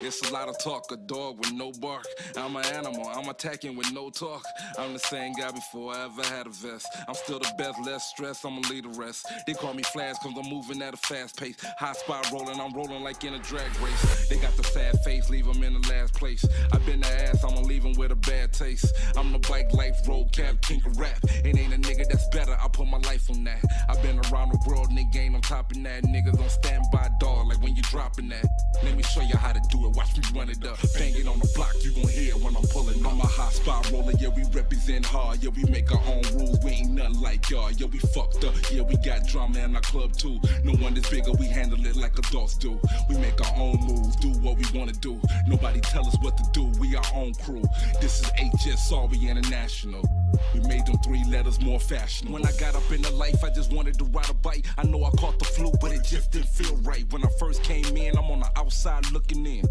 It's a lot of talk, a dog with no bark. I'm an animal, I'm attacking with no talk. I'm the same guy before I ever had a vest. I'm still the best, less stress, I'ma lead the rest. They call me Flash cause I'm moving at a fast pace. High spot rolling, I'm rolling like in a drag race. They got the sad face, leave them in the last place. I've been the ass, I'ma leave them with a bad taste. I'm the bike life, road cap, king of rap. It ain't a nigga that's better, I put my life on that. I've been around the world, nigga ain't on top of that. Niggas on standby, dog, like when you dropping that. Let me show you how to do it. Watch me run it up, bang it on the block, you gon' hear it when I'm pulling. I'm a high spot roller, yeah, we represent hard. Yeah, we make our own rules, we ain't nothing like y'all. Yeah, we fucked up, yeah, we got drama in our club too. No one is bigger, we handle it like adults do. We make our own moves, do what we wanna do. Nobody tell us what to do, we our own crew. This is HSR, we international. We made them 3 letters more fashionable. When I got up in the life, I just wanted to ride a bike. I know I caught the flu, but it just didn't feel right. When I first came in, I'm on the outside looking in.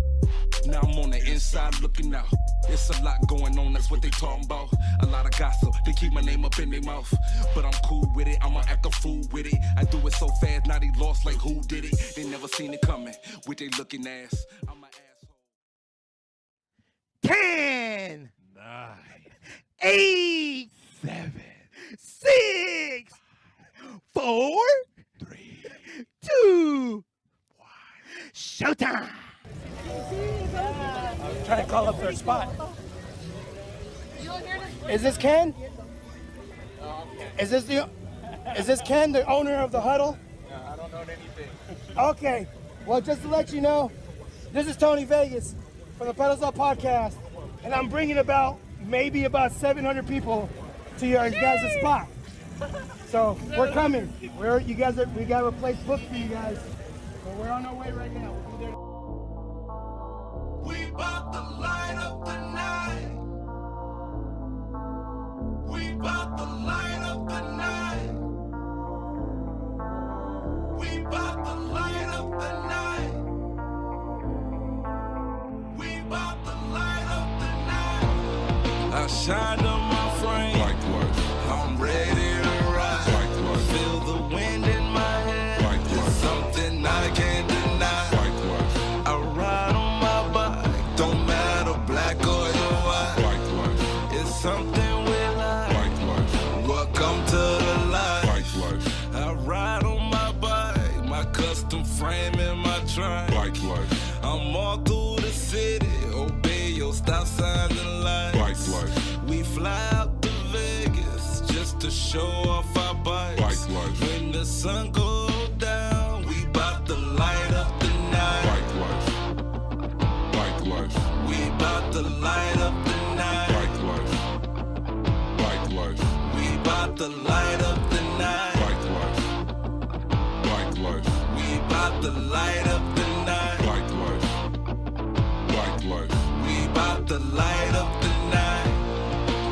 Now I'm on the inside looking out. It's a lot going on, that's what they talking about. A lot of gossip, they keep my name up in their mouth. But I'm cool with it, I'ma act a fool with it. I do it so fast, now they lost like who did it. They never seen it coming, with they looking ass. I'm an asshole. 10, 9, 8, 7, 6, 4, 3, 2, 1. showtime. I'm trying to call up their spot. Is this Ken? Is this Ken, the owner of the huddle? No, I don't know anything. Okay. Well, just to let you know, this is Tony Vegas from the Pedals Up podcast, and I'm bringing maybe about 700 people to your guys' spot. So we're coming. We got a place booked for you guys. So we're on our way right now. We'll be there. We bout to light up the night. We bout to light up the night. We bout to light up the night. We bout to light up the night. I shined up my frame. Likewise. I'm ready to ride. Likewise. Feel the wind in my head. Likewise. It's something I can't deny. Likewise. I ride on my bike. Don't matter black or white. Likewise. It's something we like. Likewise. Welcome to the light. Likewise. I ride on my bike. My custom frame and my trunk. Likewise. I'm all through the city. Obey your stop signs and lights. Likewise. We fly out to Vegas just to show off our bikes. Likewise. When the sun goes down, we bout to light up the night. Likewise. Likewise. We bout to light up the night. Likewise. Likewise. We bout to light up the night. Likewise. Likewise. We bout to light up the night. Likewise. Likewise. We bout to light up the night.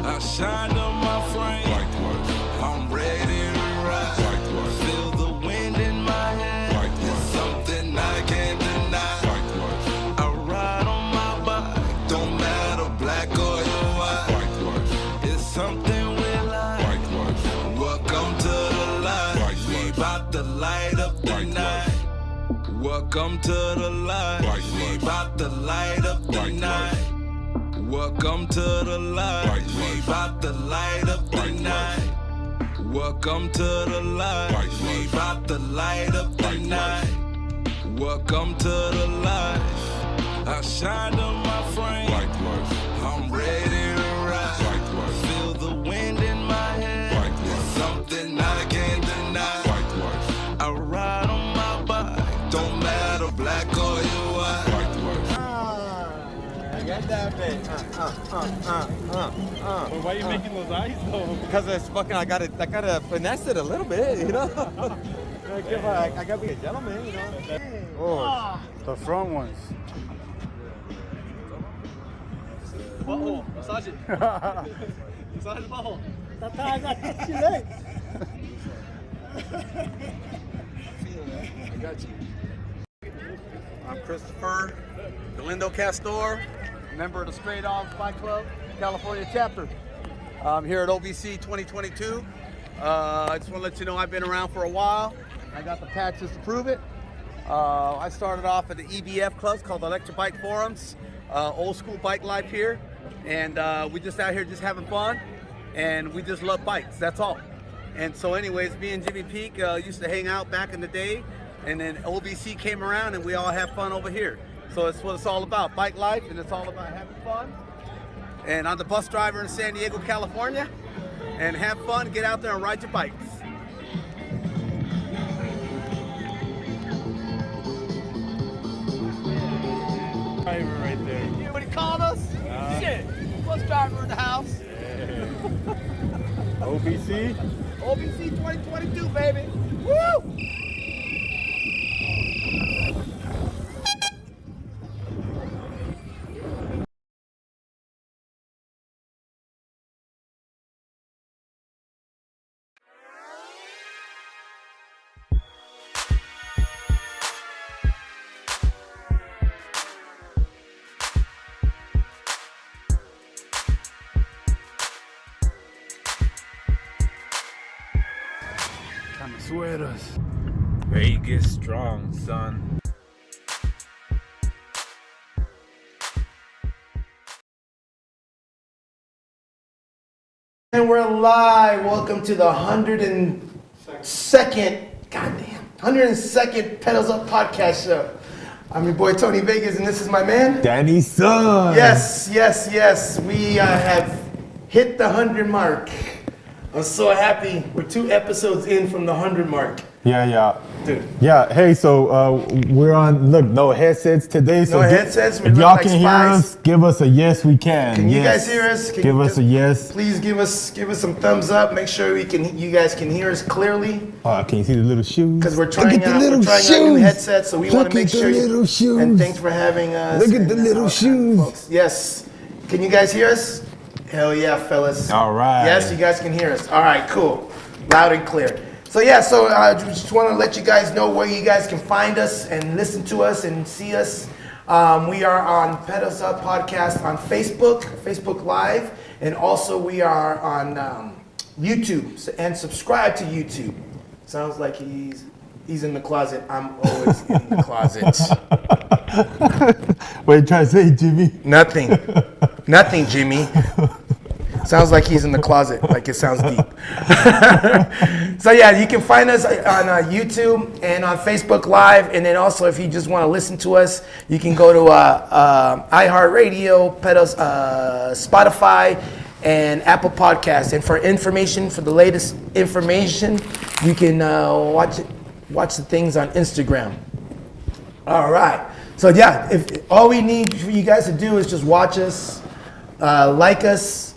I shined up my frame. Likewise. I'm ready to ride. Likewise. Feel the wind in my head. Likewise. It's something I can't deny. Likewise. I ride on my bike. Don't matter black or white. Likewise. It's something we like. Likewise. Welcome to the light. Likewise. We bout to light up the night. Welcome to the light. Likewise. We bout to light up the night. Welcome to the light. We bout to light up the night. Welcome to the light. We bout to light up the night. Welcome to the light. I shined on my frame. Likewise. I'm ready to ride. Likewise. Feel the wind in my head. Likewise. It's something I can't deny. Likewise. I ride on my bike. Don't matter black or white. Likewise. I got that bit. Well, why are you making those eyes though? Because it's fucking, I gotta finesse it a little bit, you know? I gotta be a gentleman, you know? Oh, the front ones. Butthole, massage it. Massage the butthole. I got your legs. I got you. I'm Christopher Galindo Castor, member of the Straight Dogs Bike Club, California chapter. I'm here at OBC 2022. I just want to let you know I've been around for a while. I got the patches to prove it. I started off at the EBF clubs called the Electric Bike Forums, old school bike life here, and we just out here just having fun, and we just love bikes, that's all. And so anyways, me and Jimmy Peak used to hang out back in the day, and then OBC came around and we all have fun over here. So it's what it's all about, bike life, and it's all about having fun. And I'm the bus driver in San Diego, California, and have fun, get out there and ride your bikes. Driver right there. You know what he called us? Shit, bus driver in the house. OBC. OBC 2022, baby. Woo! Sueros. Vegas strong, son. And we're live. Welcome to the 102nd, goddamn, 102nd Pedals Up podcast show. I'm your boy Tony Vegas, and this is my man Danny's son. Yes. We have hit the 100 mark. I'm so happy. We're 2 episodes in from the 100 mark. Yeah. Dude. Yeah, hey, so we're on, look, no headsets today. So No headsets, we if look y'all like can hear spies. us, give us a yes, we can. Can you Yes. guys hear us? Can Give you us just- a yes. Please give us some thumbs up. Make sure you guys can hear us clearly. Can you see the little shoes? Because we're Look trying at the out little new shoes. headsets, so we want Look to make at the sure little shoes. And thanks for having us. Look at the and little all kinds of shoes. folks. Yes. Can you guys hear us? Hell yeah, fellas. All right. Yes, you guys can hear us. All right, cool. Loud and clear. So yeah, I just want to let you guys know where you guys can find us and listen to us and see us. We are on Pedals Up Podcast on Facebook Live, and also we are on YouTube. And subscribe to YouTube. Sounds like he's in the closet. I'm always in the closet. What are you trying to say, Jimmy? Nothing, Jimmy. Sounds like he's in the closet, like it sounds deep. So yeah, you can find us on YouTube and on Facebook Live, and then also if you just want to listen to us, you can go to iHeartRadio, Pedals, Spotify, and Apple Podcasts. And for the latest information, you can watch the things on Instagram. All right. So yeah, if all we need for you guys to do is just watch us, like us.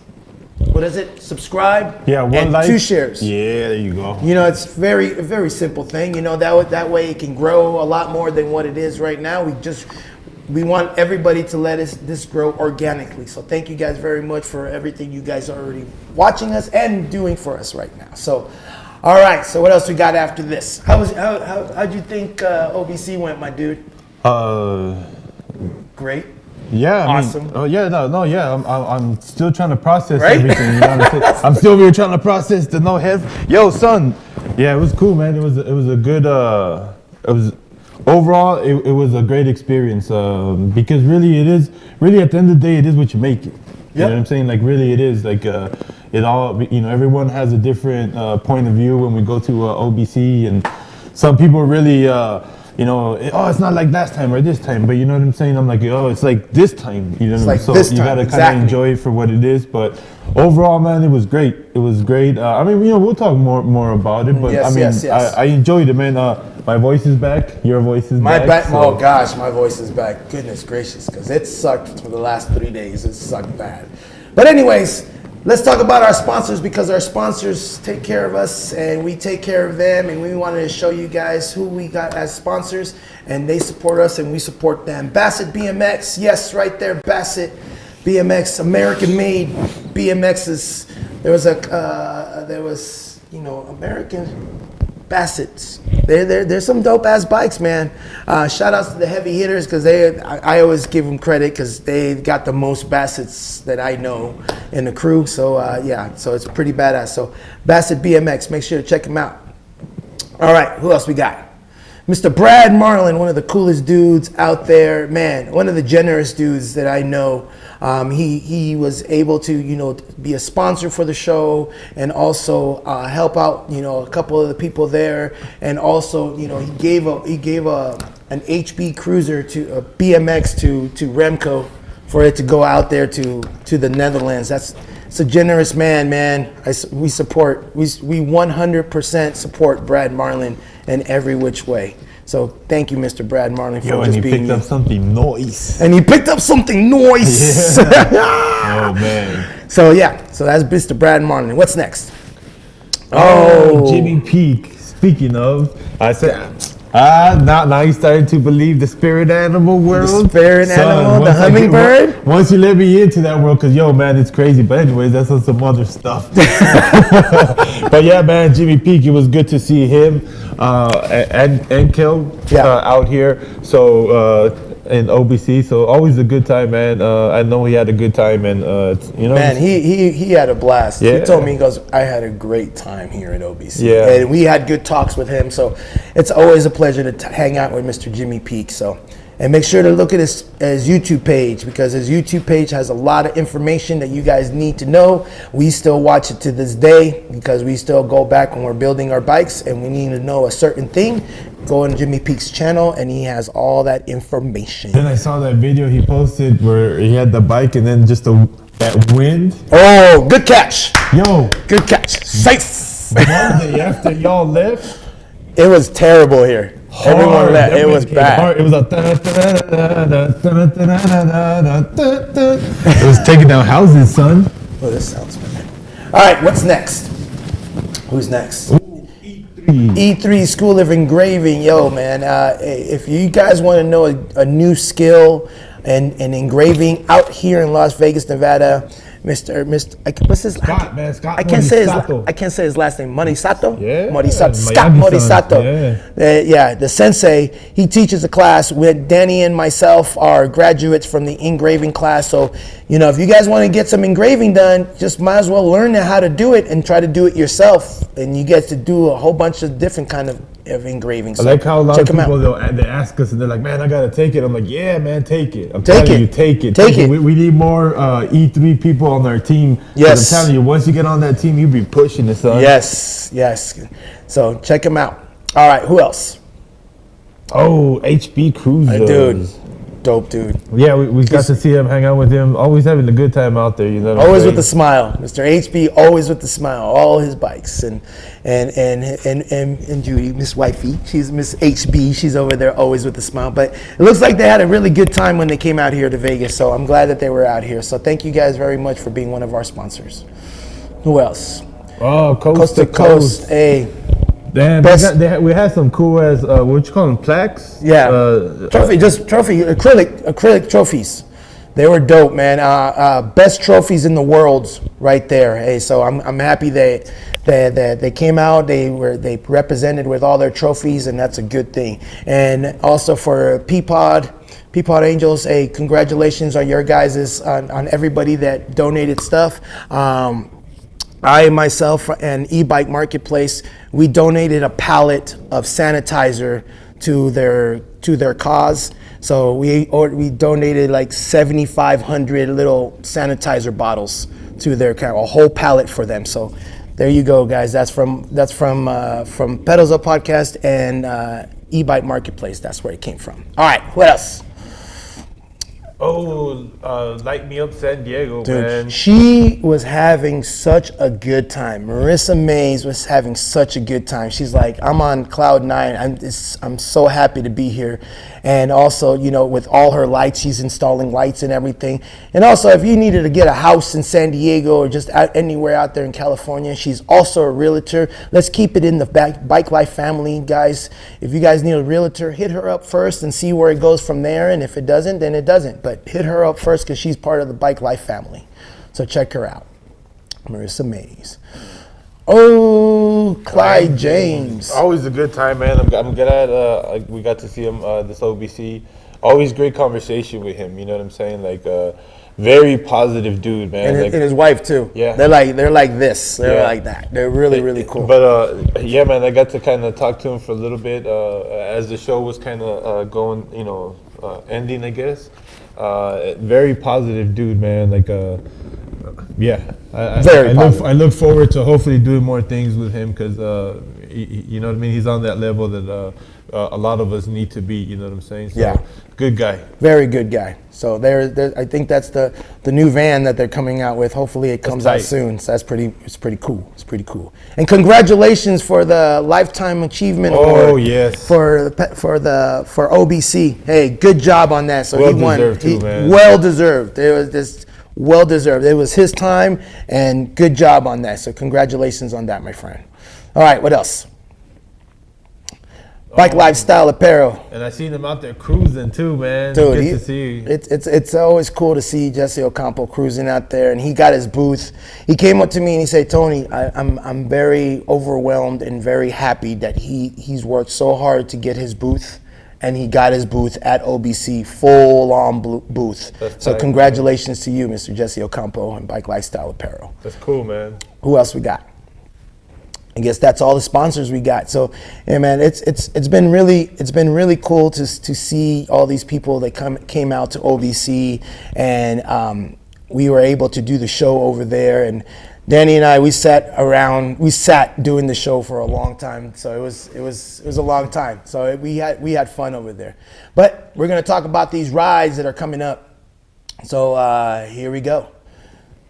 What is it? Subscribe. Yeah, one and like. 2 shares. Yeah, there you go. You know, it's a very simple thing. You know, that way it can grow a lot more than what it is right now. We want everybody to let this grow organically. So thank you guys very much for everything you guys are already watching us and doing for us right now. So, all right. So what else we got after this? How'd you think OBC went, my dude? Great. Yeah, Awesome. I'm still trying to process Right? everything. You know what I'm saying? I'm still here trying to process the no head. Yo, son. Yeah, it was cool, man. It was a good. Overall, it was a great experience. Because really at the end of the day, it is what you make it. You know what I'm saying? Like really, it is like it all. You know, everyone has a different point of view when we go to OBC, and some people really. It's not like last time or this time, but you know what I'm saying? I'm like, it's like this time, you know what I mean? So this you time, gotta kind exactly. of enjoy it for what it is. But overall, man, it was great. It was great. We'll talk more about it, but Yes. I enjoyed it, man. My voice is back. Your voice is back. Oh gosh, my voice is back. Goodness gracious, because it sucked for the last 3 days. It sucked bad. But anyways, let's talk about our sponsors, because our sponsors take care of us and we take care of them, and we wanted to show you guys who we got as sponsors, and they support us and we support them. Bassett BMX, yes, right there, Bassett BMX, American made BMXs. There was American Bassets. There's some dope ass bikes, man. Shout outs to the heavy hitters, because I always give them credit because they got the most Bassets that I know in the crew. So so it's pretty badass. So Bassett BMX, make sure to check them out. All right, who else we got? Mr. Brad Marlon, one of the coolest dudes out there, man, one of the generous dudes that I know. He was able to, you know, be a sponsor for the show and also help out, you know, a couple of the people there. And also, you know, he gave an HBCruiser to a BMX to Remco for it to go out there to the Netherlands. It's a generous man. We 100% support Brad Marlon in every which way. So thank you, Mr. Brad Marlon, for just being picked up something nice. And he picked up something nice. Oh man. So that's Mr. Brad Marlon. What's next? Oh, Jimmy Peak. Speaking of, I said, now you starting to believe the spirit animal world. The spirit animal, the hummingbird. Once you let me into that world, cause yo man, it's crazy. But anyways, that's on some other stuff. But yeah, man, Jimmy Peak. It was good to see him and Kel out here. So in OBC, so always a good time, man. I know he had a good time, and you know, man, he had a blast. Yeah. He told me, he goes, I had a great time here at OBC. Yeah. And we had good talks with him, so it's always a pleasure to hang out with Mr. Jimmy Peak. So, and make sure to look at his YouTube page, because his YouTube page has a lot of information that you guys need to know. We still watch it to this day because we still go back when we're building our bikes and we need to know a certain thing. Go on Jimmy Peak's channel and he has all that information. Then I saw that video he posted where he had the bike and then just that wind. Oh, good catch. Yo. Good catch. Safe. One day after y'all left. It was terrible here. Everyone left. It was bad. It was it was taking down houses, son. Oh, this sounds bad. All right, what's next? Who's next? E3 School of Engraving. Yo, man, if you guys want to know a new skill and engraving out here in Las Vegas, Nevada, Mr. What's his Scott, man, Scott. I can't say his last name. Morisato. Yeah. Morisato. Scott Morisato. Yeah. The sensei. He teaches a class with Danny and myself are graduates from the engraving class. So, you know, if you guys want to get some engraving done, just might as well learn how to do it and try to do it yourself. And you get to do a whole bunch of different kind of engraving. So I like how a lot of people they ask us and they're like, man, I gotta take it. I'm like, yeah, man, take it. I'm take telling it. You, take it. Take it. We need more E3 people on our team. Yes. I'm telling you, once you get on that team, you be pushing the son. Yes. So check him out. All right, who else? Oh, HBCruisers. Dude. Dope dude. Yeah, we got to see him, hang out with him. Always having a good time out there, you know. Always with a smile, Mr. HB. Always with the smile. All his bikes and Judy, Miss Wifey. She's Miss HB. She's over there, always with the smile. But it looks like they had a really good time when they came out here to Vegas. So I'm glad that they were out here. So thank you guys very much for being one of our sponsors. Who else? Oh, Coast to Coast. Hey. Damn, we had some cool as what you call them, plaques? Yeah, acrylic trophies. They were dope, man. Best trophies in the world, right there. Hey, so I'm happy they came out. They represented with all their trophies, and that's a good thing. And also for Peapod Angels, hey, congratulations on your guys' on everybody that donated stuff. I myself and E-Bike Marketplace, we donated a pallet of sanitizer to their cause. So we donated like 7,500 little sanitizer bottles to their a whole pallet for them. So there you go, guys. That's from Pedals Up Podcast and E-Bike Marketplace. That's where it came from. All right, what else? Oh, LightMeUp San Diego, dude, man. She was having such a good time. Marissa Mays was having such a good time. She's like, I'm on cloud nine. I'm so happy to be here. And also, you know, with all her lights, she's installing lights and everything. And also, if you needed to get a house in San Diego or just anywhere out there in California, she's also a realtor. Let's keep it in the Bike Life family, guys. If you guys need a realtor, hit her up first and see where it goes from there. And if it doesn't, then it doesn't. But hit her up first because she's part of the Bike Life family. So check her out. Marissa Mays. Oh, Clyde James. Always a good time, man. I'm glad we got to see him this OBC. always great conversation with him. You know what I'm saying? Like very positive dude, man. And, like, and his wife too. Yeah. They're like this. They're Yeah. like that. They're really cool. But yeah, man, I got to kind of talk to him for a little bit as the show was kind of going, ending, I guess. Very positive dude, man. Like, yeah. I look forward to hopefully doing more things with him because, you know what I mean? He's on that level that a lot of us need to be, you know what I'm saying? So, yeah. Good guy. Very good guy. So I think that's the new van that they're coming out with. Hopefully it comes out soon. So it's pretty cool. It's pretty cool. And congratulations for the Lifetime Achievement Award. Oh yes. For OBC. Hey, good job on that. So well he won. Deserved too, man. Well deserved. It was just well deserved. It was his time, and good job on that. So congratulations on that, my friend. All right, what else? Bike Lifestyle Apparel. And I seen him out there cruising too, man. Dude, good to see you. It's always cool to see Jesse Ocampo cruising out there, and he got his booth. He came up to me and he said, "Tony, I'm very overwhelmed and very happy that he's worked so hard to get his booth, and he got his booth at OBC, full on booth. That's so tight, congratulations to you, Mr. Jesse Ocampo, and Bike Lifestyle Apparel. That's cool, man. Who else we got? I guess that's all the sponsors we got. So, yeah, man, it's been really cool to see all these people that came out to OBC, and we were able to do the show over there. And Danny and I, we sat doing the show for a long time. So it was a long time. So we had fun over there. But we're gonna talk about these rides that are coming up. So here we go.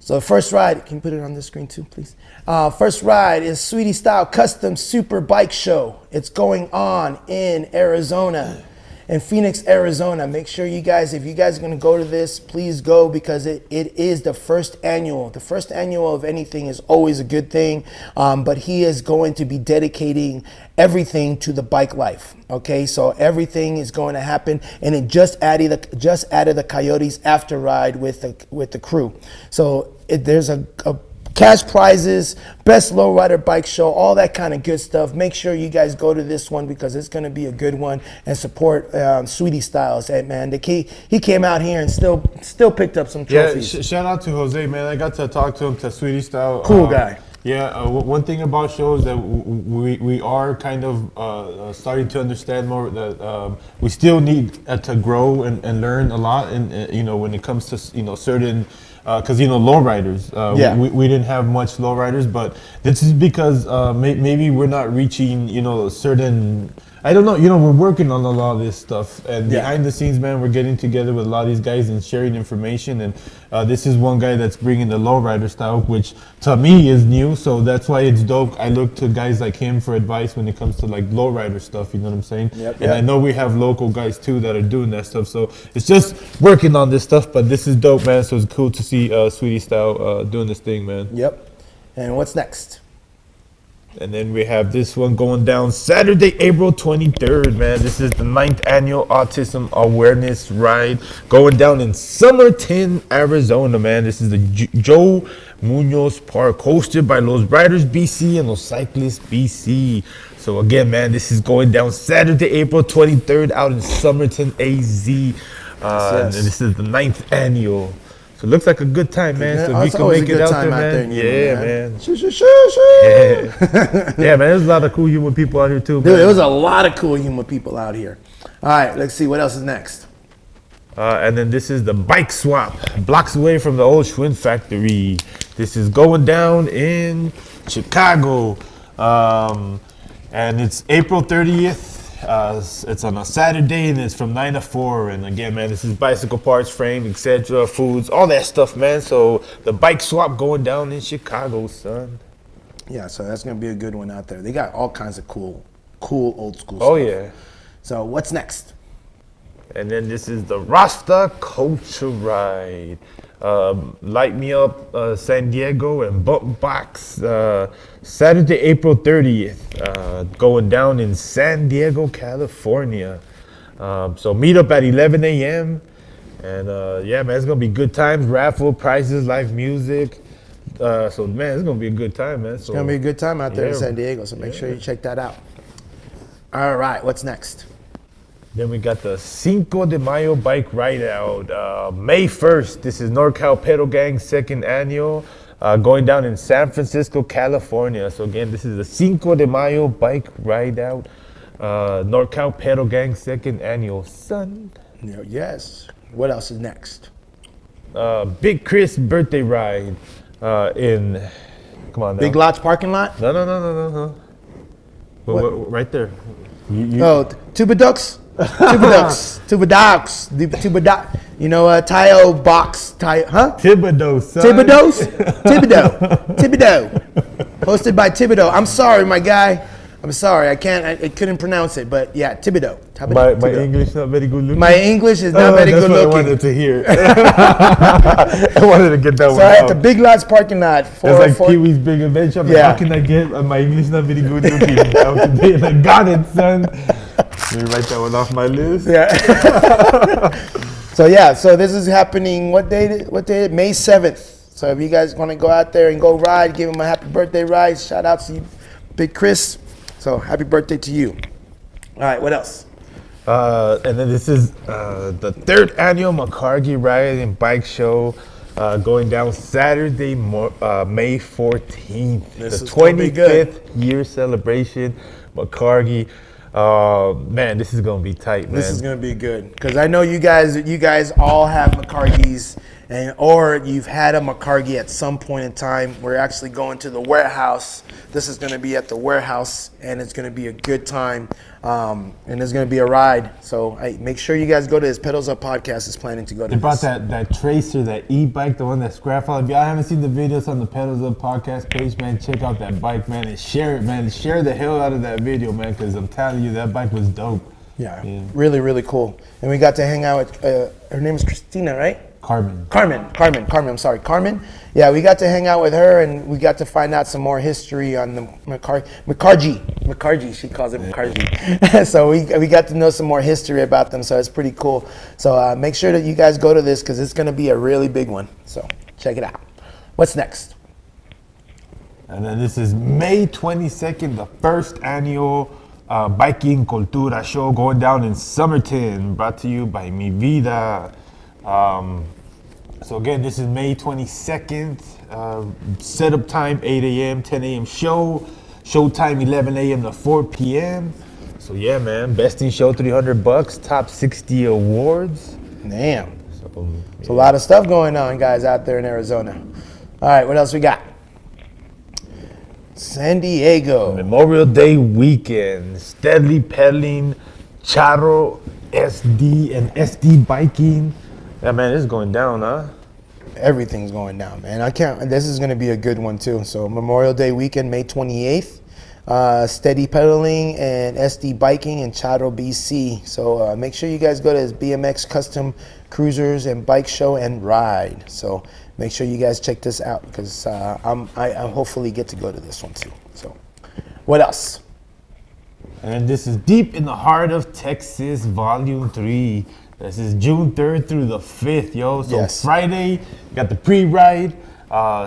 So the first ride, can you put it on the screen too, please? First ride is Sweetie Style Custom Super Bike Show. It's going on in Arizona, in Phoenix, Arizona. Make sure you guys, if you guys are gonna go to this, please go, because it is the first annual. The first annual of anything is always a good thing, but he is going to be dedicating everything to the bike life. Okay, so everything is going to happen, and it just added the Coyotes after ride with the crew. So there's a cash prizes, best lowrider bike show, all that kind of good stuff. Make sure you guys go to this one, because it's going to be a good one, and support Sweetie Styles. Hey, man, he came out here and still picked up some trophies. Yeah, shout out to Jose, man. I got to talk to him, to Sweetie Style. Cool guy. Yeah, one thing about shows that we are kind of starting to understand more, that we still need to grow and learn a lot, and when it comes to certain, because lowriders, we didn't have much lowriders, but this is because maybe we're not reaching certain. I don't know, we're working on a lot of this stuff, and behind the scenes, man, we're getting together with a lot of these guys and sharing information, and this is one guy that's bringing the lowrider style, which to me is new, so that's why it's dope. I look to guys like him for advice when it comes to like lowrider stuff, you know what I'm saying? And I know we have local guys too that are doing that stuff, so it's just working on this stuff, but this is dope, man, so it's cool to see Sweetie Style doing this thing, man. Yep. And what's next? And then we have this one going down Saturday, April 23rd, man. This is the 9th annual Autism Awareness Ride going down in Somerton, Arizona, man. This is the Joe Munoz Park, hosted by Los Riders BC and Los Cyclists BC. So again, man, this is going down Saturday, April 23rd out in Somerton, AZ. And this is the 9th annual. So it looks like a good time, man. Yeah, so if you can make it out there, man. Yeah, man. Yeah, man. There's a lot of cool human people out here too, man. Dude, there was a lot of cool human people out here. All right, let's see what else is next. And then this is the bike swap, blocks away from the old Schwinn factory. This is going down in Chicago, and it's April 30th. It's on a Saturday, and it's from 9 to 4. And again, man, this is bicycle parts, frames, etc., foods, all that stuff, man. So the bike swap going down in Chicago, son. Yeah, so that's gonna be a good one out there. They got all kinds of cool old school stuff. Oh yeah. So what's next? And then this is the Rasta Culture Ride. LightMeUp San Diego and Bump Box Saturday, April 30th, going down in San Diego, California. So meet up at 11 a.m. And yeah, man, it's gonna be good times, raffle, prizes, live music. So man, it's gonna be a good time, man. So, it's gonna be a good time out there in San Diego. So make sure you check that out. All right, what's next? Then we got the Cinco de Mayo bike ride out, May 1st. This is NorCal Pedal Gang second annual, going down in San Francisco, California. So again, this is the Cinco de Mayo bike ride out, NorCal Pedal Gang second annual, son. Yes. What else is next? Big Chris birthday ride in, come on now. Big Lots parking lot? No. Right there. Oh, Tubaducks? Tubaducks. You know, Tayo Box. Huh? Thibodeau, son. Thibodeau. Hosted by Thibodeau. I'm sorry, my guy. I'm sorry. I couldn't pronounce it, but yeah, Thibodeau. My English not very good looking. My English is not very good looking. I wanted to hear. I wanted to get that one out. So at the Big Lots parking lot. It's like Pee-wee's Big Adventure. I'm like, how can I get my English not very good looking out today? And I got it, son. Let me write that one off my list. Yeah. So this is happening, what day? May 7th. So if you guys want to go out there and go ride, give him a happy birthday ride. Shout out to you, Big Chris. So happy birthday to you. All right, what else? And then this is the 3rd annual McCargy Ride and Bike Show, going down Saturday, May 14th. This the is gonna be good. 25th year celebration, McCargy. Man, this is gonna be tight, man. This is gonna be good because I know you guys all have McCargys, or you've had a McCargy at some point in time. We're actually going to the warehouse. This is gonna be at the warehouse, and it's gonna be a good time, and it's gonna be a ride. So make sure you guys go to his Pedals Up podcast. Is planning to go to. They brought that Tracer, that e-bike, the one that's graphite. If y'all haven't seen the videos on the Pedals Up podcast page, man, check out that bike, man, and share it, man. Share the hell out of that video, man, because I'm telling you, that bike was dope. Yeah, really, really cool. And we got to hang out with, her name is Christina, right? Carmen. I'm sorry, Carmen. Yeah, we got to hang out with her, and we got to find out some more history on the McCargy. She calls it McCargy. So we got to know some more history about them. So it's pretty cool. So make sure that you guys go to this because it's going to be a really big one. So check it out. What's next? And then this is May 22nd, the 1st annual Biking Cultura show going down in Somerton, brought to you by Mi Vida. So again, this is May 22nd, setup time 8 a.m., 10 a.m. show time 11 a.m. to 4 p.m. So yeah, man, best in show, $300, top 60 awards. Damn. So a lot of stuff going on, guys, out there in Arizona. All right, what else we got? San Diego. Memorial Day weekend, steadily pedaling, Charro, SD, and SD biking. Yeah, man, this is going down, huh? Everything's going down, man. This is going to be a good one, too. So Memorial Day weekend, May 28th. Steady pedaling and SD biking in Charro, BC. So make sure you guys go to his BMX Custom Cruisers and Bike Show and Ride. So make sure you guys check this out because I hopefully get to go to this one, too. So what else? And this is deep in the heart of Texas, Volume 3. This is June 3rd through the 5th, yo. So yes. Friday, you got the pre-ride.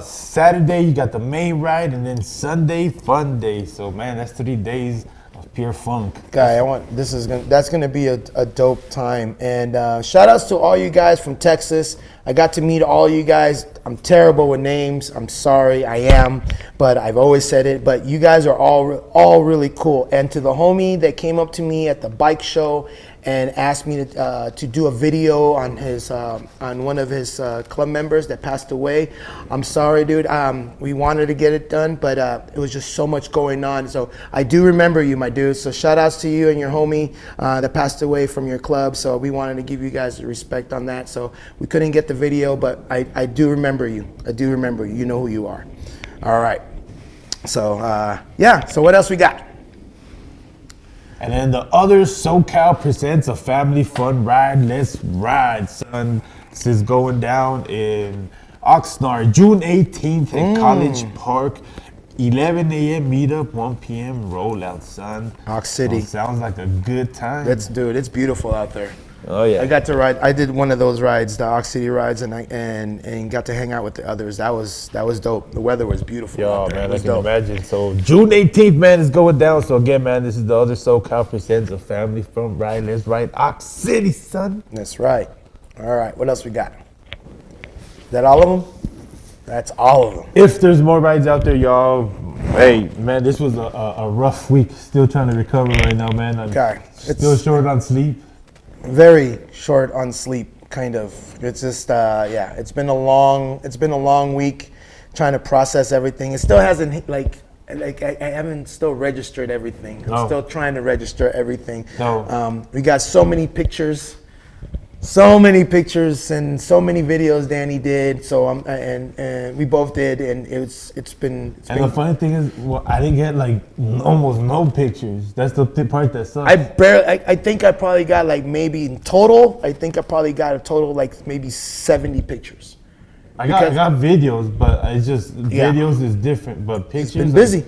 Saturday, you got the main ride. And then Sunday, fun day. So, man, that's 3 days of pure funk. Guy, that's gonna be a dope time. And shout outs to all you guys from Texas. I got to meet all you guys. I'm terrible with names. I'm sorry, I am. But I've always said it. But you guys are all really cool. And to the homie that came up to me at the bike show and asked me to do a video on one of his club members that passed away. I'm sorry, dude. We wanted to get it done, but it was just so much going on. So I do remember you, my dude. So shout outs to you and your homie that passed away from your club. So we wanted to give you guys the respect on that. So we couldn't get the video, but I do remember you. I do remember you. You know who you are. All right. So yeah. So what else we got? And then the other SoCal presents a family fun ride. Let's ride, son. This is going down in Oxnard, June 18th at College Park. 11 a.m. meetup, 1 p.m. rollout, son. Ox City. Sounds like a good time. Dude, it's beautiful out there. Oh yeah. I got to ride. I did one of those rides, the Ox City rides, and got to hang out with the others. That was dope. The weather was beautiful. Yo, out there. man, It I was can dope. imagine. So June 18th, man, is going down. So again, man, this is the other SoCal presents a family from Ride. Let's ride Ox City, son. That's right. All right. What else we got? Is that all of them? That's all of them. If there's more rides out there, y'all, hey, man, this was a rough week. Still trying to recover right now, man. I'm Okay. still short on sleep. Very short on sleep, kind of. It's just yeah. It's been a long week, trying to process everything. It still hasn't like I haven't still registered everything. I'm No. still trying to register everything. No. We got so many pictures and so many videos Danny did. So and we both did, and it's been. And the funny thing is, well, I didn't get like almost no pictures. That's the part that sucks. I think I probably got like maybe in total. I think I probably got a total like maybe 70 pictures. I got videos, but it's just Yeah. videos is different. But pictures, It's been busy.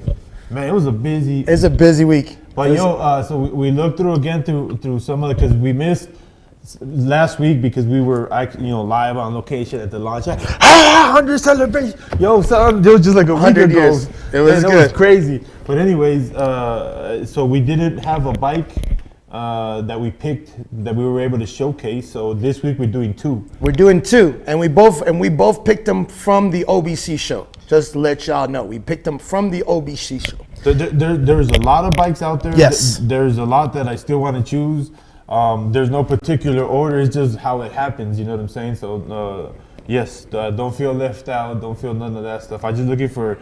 Man, it was a busy. It's a busy week. But so we looked through again through some of the, because we missed last week because we were live on location at the launch. 100 celebration, yo, son, it was just like a week 100 ago. years. It was Man, good. was crazy. But anyways, so we didn't have a bike that we picked that we were able to showcase. So this week we're doing 2. We're doing 2, and we both picked them from the OBC show. Just to let y'all know, we picked them from the OBC show. There's a lot of bikes out there. Yes. There's a lot that I still want to choose. There's no particular order. It's just how it happens. You know what I'm saying? So yes, don't feel left out. Don't feel none of that stuff. I'm just looking for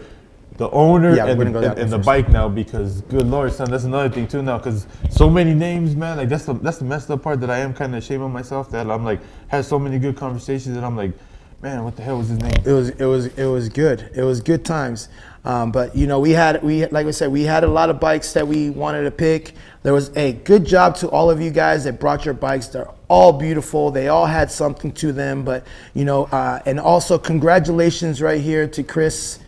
the owner Yeah, we're gonna go that and the first. bike now, because good Lord, son, that's another thing too now, because so many names, man. Like that's the messed up part that I am kind of ashamed of myself, that I'm like had so many good conversations that I'm like, man, what the hell was his name? It was good. It was good times. But we had like I said, we had a lot of bikes that we wanted to pick. There was a good job to all of you guys that brought your bikes. They're all beautiful. They all had something to them. But and also congratulations right here to Chris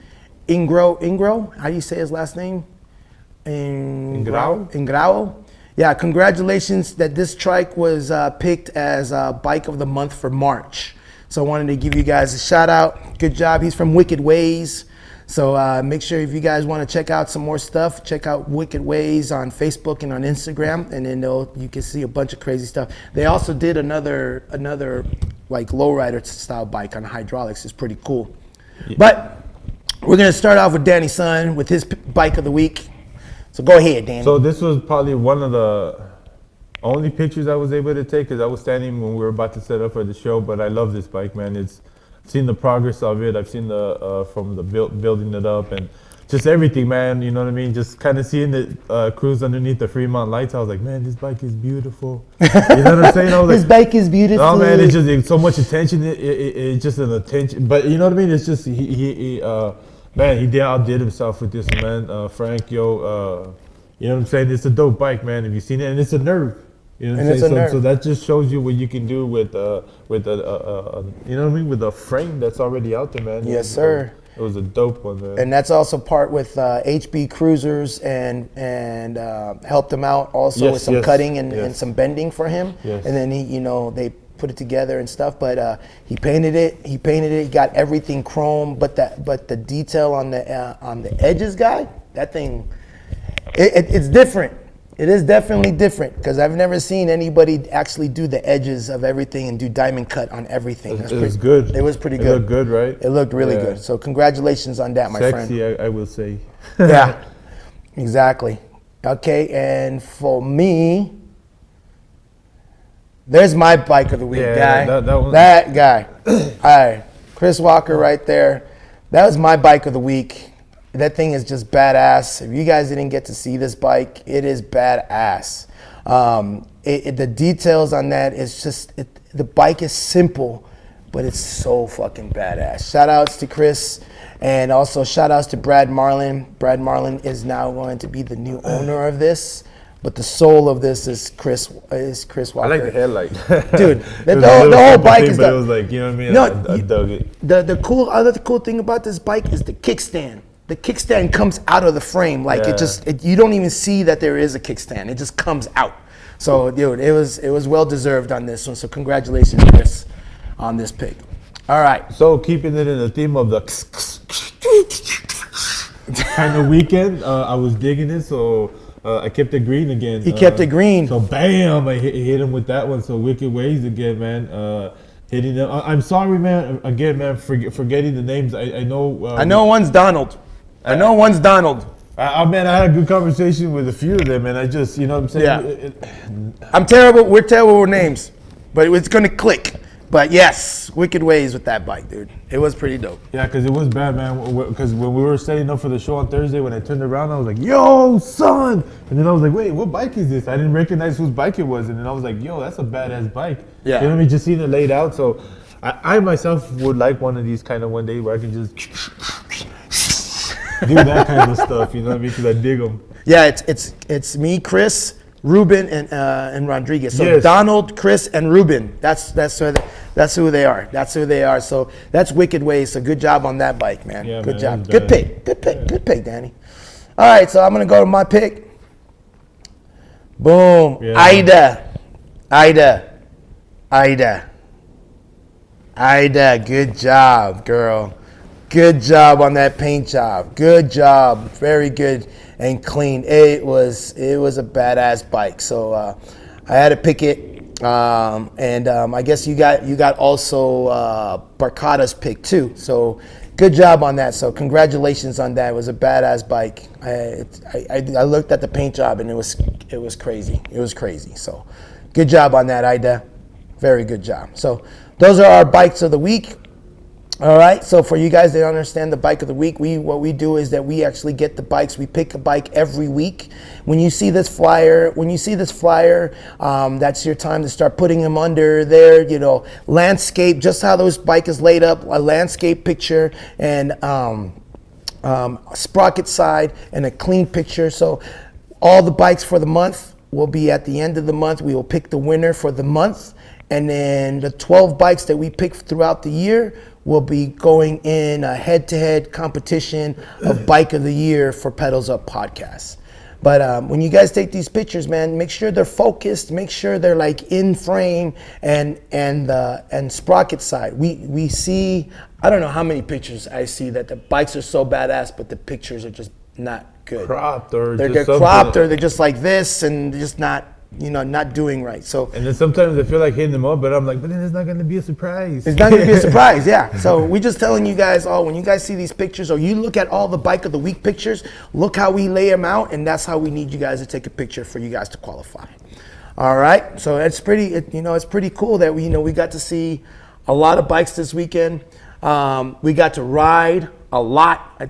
Ingro. How do you say his last name? Ingrao. Yeah, congratulations that this trike was picked as Bike of the Month for March. So I wanted to give you guys a shout out. Good job. He's from Wicked Ways. So make sure if you guys want to check out some more stuff, check out Wicked Ways on Facebook and on Instagram, and then you can see a bunch of crazy stuff. They also did another like lowrider style bike on hydraulics. It's pretty cool. Yeah. But we're gonna start off with Danny's son with his bike of the week. So go ahead, Danny. So this was probably one of the only pictures I was able to take, because I was standing when we were about to set up for the show. But I love this bike, man. I've seen the progress of it. I've seen from the building it up and just everything, man. You know what I mean? Just kind of seeing it cruise underneath the Fremont lights. I was like, man, this bike is beautiful. You know what I'm saying? I was This bike is beautiful. Oh man, it's so much attention. It's just an attention. But you know what I mean? It's just he outdid himself with this, man. Frank, you know what I'm saying? It's a dope bike, man. Have you seen it? And it's a nerve. You know what I'm saying? So that just shows you what you can do with you know what I mean, with a frame that's already out there, man. Yes, sir. It was a dope one, man. And that's also part with HBCruisers and helped him out also with some cutting and some bending for him. Yes. And then they put it together and stuff. But he painted it. He got everything chrome. But the detail on the edges, guy, that thing, it's different. It is definitely different, because I've never seen anybody actually do the edges of everything and do diamond cut on everything. It was good. It was pretty good. It looked good, right? It looked really good. So congratulations on that, my friend. Sexy, I will say. Yeah, exactly. Okay, and for me, there's my bike of the week, guy. That guy. All right, Chris Walker right there. That was my bike of the week. That thing is just badass. If you guys didn't get to see this bike, it is badass. The details on that is just, the bike is simple, but it's so fucking badass. Shout outs to Chris, and also shout outs to Brad Marlon. Brad Marlon is now going to be the new owner of this, but the soul of this is Chris Walker. I like the headlight. Dude, the whole bike is it was like, you know what I mean? No, I dug it. The cool thing about this bike is the kickstand. The kickstand comes out of the frame, like you don't even see that there is a kickstand. It just comes out. So, dude, it was well deserved on this one. So, congratulations, Chris, on this pick. All right. So keeping it in the theme of the kind of weekend, I was digging it, so I kept it green again. He kept it green. So bam, I hit him with that one. So Wicked Ways again, man. Hitting them. I'm sorry, man. Again, man, forgetting the names. I know. I know one's Donald. I know one's Donald. Man, I had a good conversation with a few of them, and I just, you know what I'm saying? Yeah. I'm terrible. We're terrible with names, but it's gonna click. But yes, Wicked Ways with that bike, dude. It was pretty dope. Yeah, because it was bad, man. Because when we were setting up for the show on Thursday, when I turned around, I was like, yo, son. And then I was like, wait, what bike is this? I didn't recognize whose bike it was. And then I was like, yo, that's a badass bike. Yeah. You know what I mean? Just seeing it laid out. So I myself would like one of these kind of one day where I can just do that kind of stuff, you know what I mean? Because I dig them. Yeah, it's me, Chris, Ruben, and Rodriguez. So Yes. Donald, Chris, and Ruben. That's who they are. That's who they are. So that's Wicked Ways. So good job on that bike, man. Yeah, good man, job. that was Good bad. pick. Good pick. Good pick, Danny. All right, so I'm gonna go to my pick. Boom. Yeah. Ida. Good job, girl. Good job on that paint job. Good job. Very good and clean. It was a badass bike. So I had to pick it. I guess you got also Barcada's pick too. So good job on that. So congratulations on that. It was a badass bike. I looked at the paint job and it was crazy. It was crazy. So good job on that, Ida. Very good job. So those are our bikes of the week. All right, so for you guys that don't understand the bike of the week, what we do is that we actually get the bikes. We pick a bike every week. When you see this flyer, that's your time to start putting them under there. You know, landscape, just how those bike is laid up, a landscape picture, and sprocket side, and a clean picture. So all the bikes for the month will be at the end of the month. We will pick the winner for the month, and then the 12 bikes that we pick throughout the year will be going in a head-to-head competition of Bike of the Year for Pedals Up podcast. But when you guys take these pictures, man, make sure they're focused, make sure they're like in frame and sprocket side. We see, I don't know how many pictures I see that the bikes are so badass, but the pictures are just not good. Cropped or they're just cropped, or they're just like this and just not doing right. So And then sometimes I feel like hitting them up, but I'm like, but then it's not going to be a surprise. it's not going to be a surprise, yeah. So we just telling you guys all, when you guys see these pictures or you look at all the Bike of the Week pictures, look how we lay them out, and that's how we need you guys to take a picture for you guys to qualify. All right, so it's pretty, it's pretty cool that we got to see a lot of bikes this weekend. We got to ride a lot. I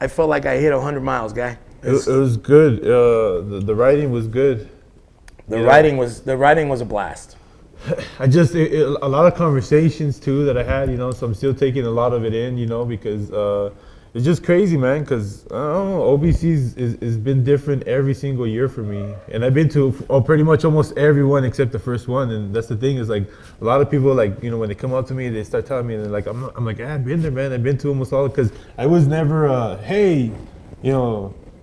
felt like I hit 100 miles, guy. It was good. The writing was good. The writing was a blast. A lot of conversations too that I had, so I'm still taking a lot of it in, because it's just crazy, man. Because I don't know, OBC has been different every single year for me, and I've been to pretty much almost everyone except the first one. And that's the thing, is like a lot of people, like, when they come up to me, they start telling me, and they're like, I'm like, I've been there, man. I've been to almost all, because I was never hey,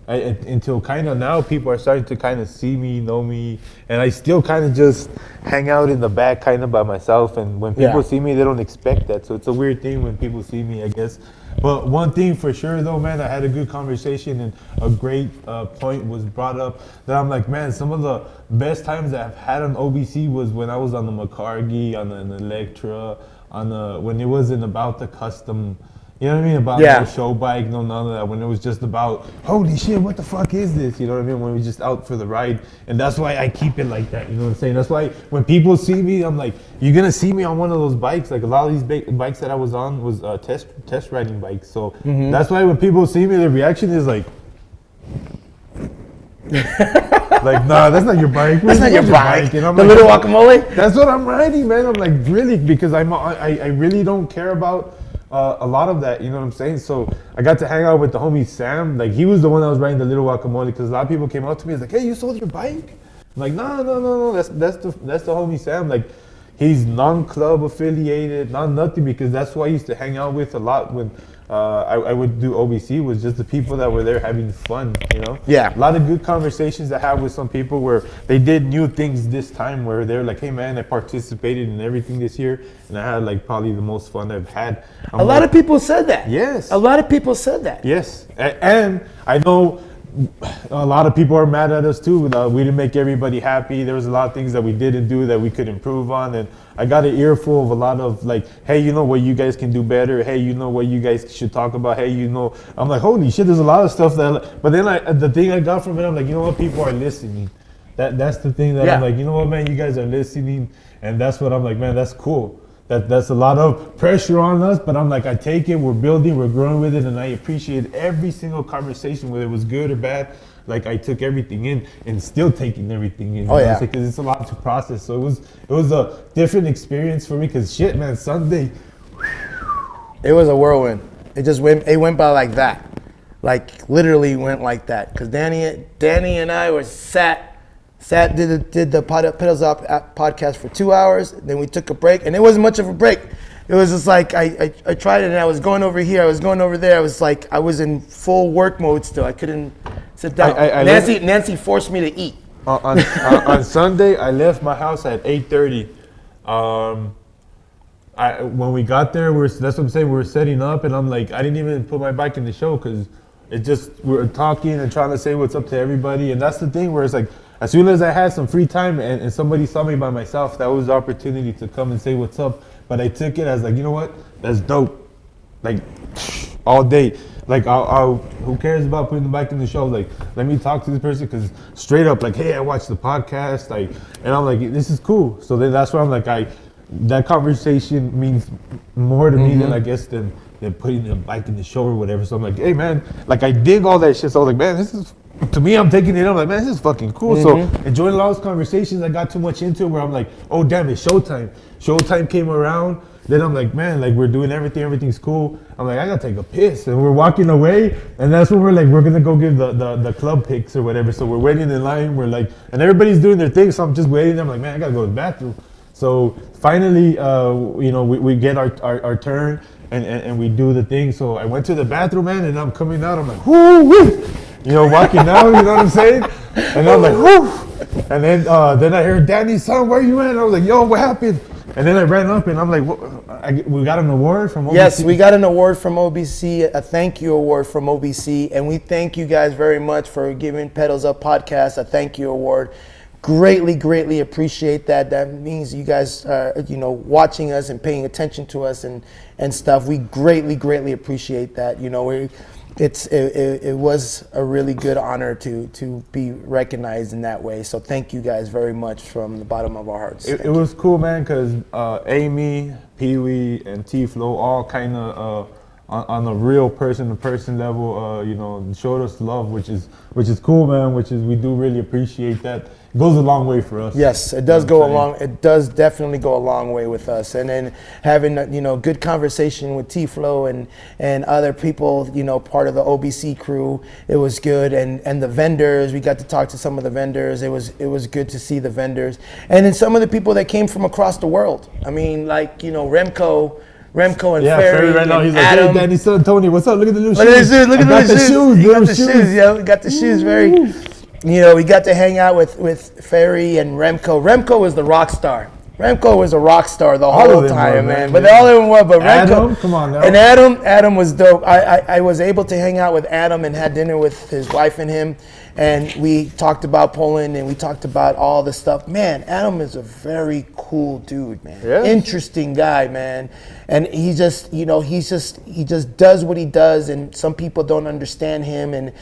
until kind of now people are starting to kind of see me, know me, and I still kind of just hang out in the back kind of by myself. And when people see me, they don't expect that. So it's a weird thing when people see me, I guess. But one thing for sure though, man, I had a good conversation, and a great point was brought up that I'm like, man, some of the best times that I've had on OBC was when I was on the McCargy, on an Electra, when it wasn't about the custom, you know what I mean? About no show bike, none of that. When it was just about, holy shit, what the fuck is this? You know what I mean? When we were just out for the ride. And that's why I keep it like that. You know what I'm saying? That's why when people see me, I'm like, you're going to see me on one of those bikes. Like a lot of these bikes that I was on was test riding bikes. So that's why when people see me, the reaction is like, like, nah, that's not your bike. That's not your bike. And I'm the like, little guacamole? That's what I'm riding, man. I'm like, really? Because I really don't care about a lot of that, you know what I'm saying? So I got to hang out with the homie Sam. Like, he was the one that was riding the little guacamole, because a lot of people came up to me and was like, hey, you sold your bike? I'm like, no, that's the homie Sam. Like, he's non-club affiliated, nothing, because that's who I used to hang out with a lot when I would do OBC, was just the people that were there having fun, you know? Yeah. A lot of good conversations I had with some people where they did new things this time, where they're like, hey man, I participated in everything this year and I had like probably the most fun I've had. A lot of people said that. Yes. A lot of people said that. Yes. And I know a lot of people are mad at us too. We didn't make everybody happy. There was a lot of things that we didn't do that we could improve on. And I got an earful of a lot of like, hey, you know what you guys can do better. Hey, you know what you guys should talk about. Hey, you know, I'm like, holy shit, there's a lot of stuff that, but then the thing I got from it, I'm like, you know what, people are listening. That's the thing that I'm like, you know what, man, you guys are listening. And that's what I'm like, man, that's cool. That's a lot of pressure on us, but I'm like, I take it, we're building, we're growing with it, and I appreciate every single conversation, whether it was good or bad. Like, I took everything in and still taking everything in. Because it's a lot to process. So it was a different experience for me, because shit, man, Sunday. It was a whirlwind. It went by like that. Like, literally went like that. Because Danny and I were sat did the Pedals Up podcast for 2 hours. Then we took a break, and it wasn't much of a break. It was just like I tried it, and I was going over here, I was going over there. I was like, I was in full work mode still. I couldn't sit down. Nancy forced me to eat. On Sunday, I left my house at 8:30. When we got there, that's what I'm saying. We were setting up, and I'm like, I didn't even put my bike in the show because we were talking and trying to say what's up to everybody. And that's the thing where it's like, as soon as I had some free time and somebody saw me by myself, that was the opportunity to come and say what's up. But I took it as like, you know what? That's dope. Like, all day. Like, who cares about putting the bike in the show? Like, let me talk to this person, because straight up, like, hey, I watched the podcast. And I'm like, this is cool. So then that's why I'm like, that conversation means more to me than, I guess, than putting the bike in the show or whatever. So I'm like, hey, man, like, I dig all that shit. So I was like, man, this is, to me, I'm taking it. I'm like, man, this is fucking cool. So enjoying a lot of those conversations, I got too much into it where I'm like, oh, damn, it's showtime. Showtime came around. Then I'm like, man, like, we're doing everything's cool. I'm like, I gotta take a piss. And we're walking away, and that's when we're like, we're gonna go give the club picks or whatever. So we're waiting in line, we're like, and everybody's doing their thing, so I'm just waiting. I'm like, man, I gotta go to the bathroom. So finally, you know, we get our turn, and we do the thing. So I went to the bathroom, man, and I'm coming out, I'm like, whoo, you know, walking out, you know what I'm saying? And I'm like, whoo. And then I heard, Danny, son, where you at? And I was like, yo, what happened? And then I ran up, and I'm like, we got an award from OBC? Yes, we got an award from OBC, a thank you award from OBC. And we thank you guys very much for giving Pedals Up Podcast a thank you award. Greatly appreciate that. That means you guys are, you know, watching us and paying attention to us and stuff. We greatly appreciate that. You know, it was a really good honor to be recognized in that way. So thank you guys very much from the bottom of our hearts. It was cool, man, because Amy, Pee-wee, and T-Flow all kind of on a real person-to-person level, you know, showed us love, which is cool, man. We do really appreciate that. It goes a long way for us. Yes, it does go a long. It does definitely go a long way with us. And then having, you know, good conversation with T-Flow and other people, you know, part of the OBC crew, it was good. And the vendors, we got to talk to some of the vendors. It was good to see the vendors, and then some of the people that came from across the world. I mean, like, you know, Remco and Ferry right now, he's like, Adam. hey, Danny, son, Tony, what's up? Look at the new shoes. Look at the shoes. He got the shoes. Yeah, we got the shoes. Very. You know, we got to hang out with Ferry and Remco. Remco was the rock star. Remco was a rock star the whole time, man. But all of them were. But Adam, Remco, come on now. And Adam was dope. I was able to hang out with Adam and had dinner with his wife and him, and we talked about Poland and we talked about all the stuff. Man, Adam is a very cool dude, man. Yes. Interesting guy, man. And he just, you know, he just does what he does, and some people don't understand him, and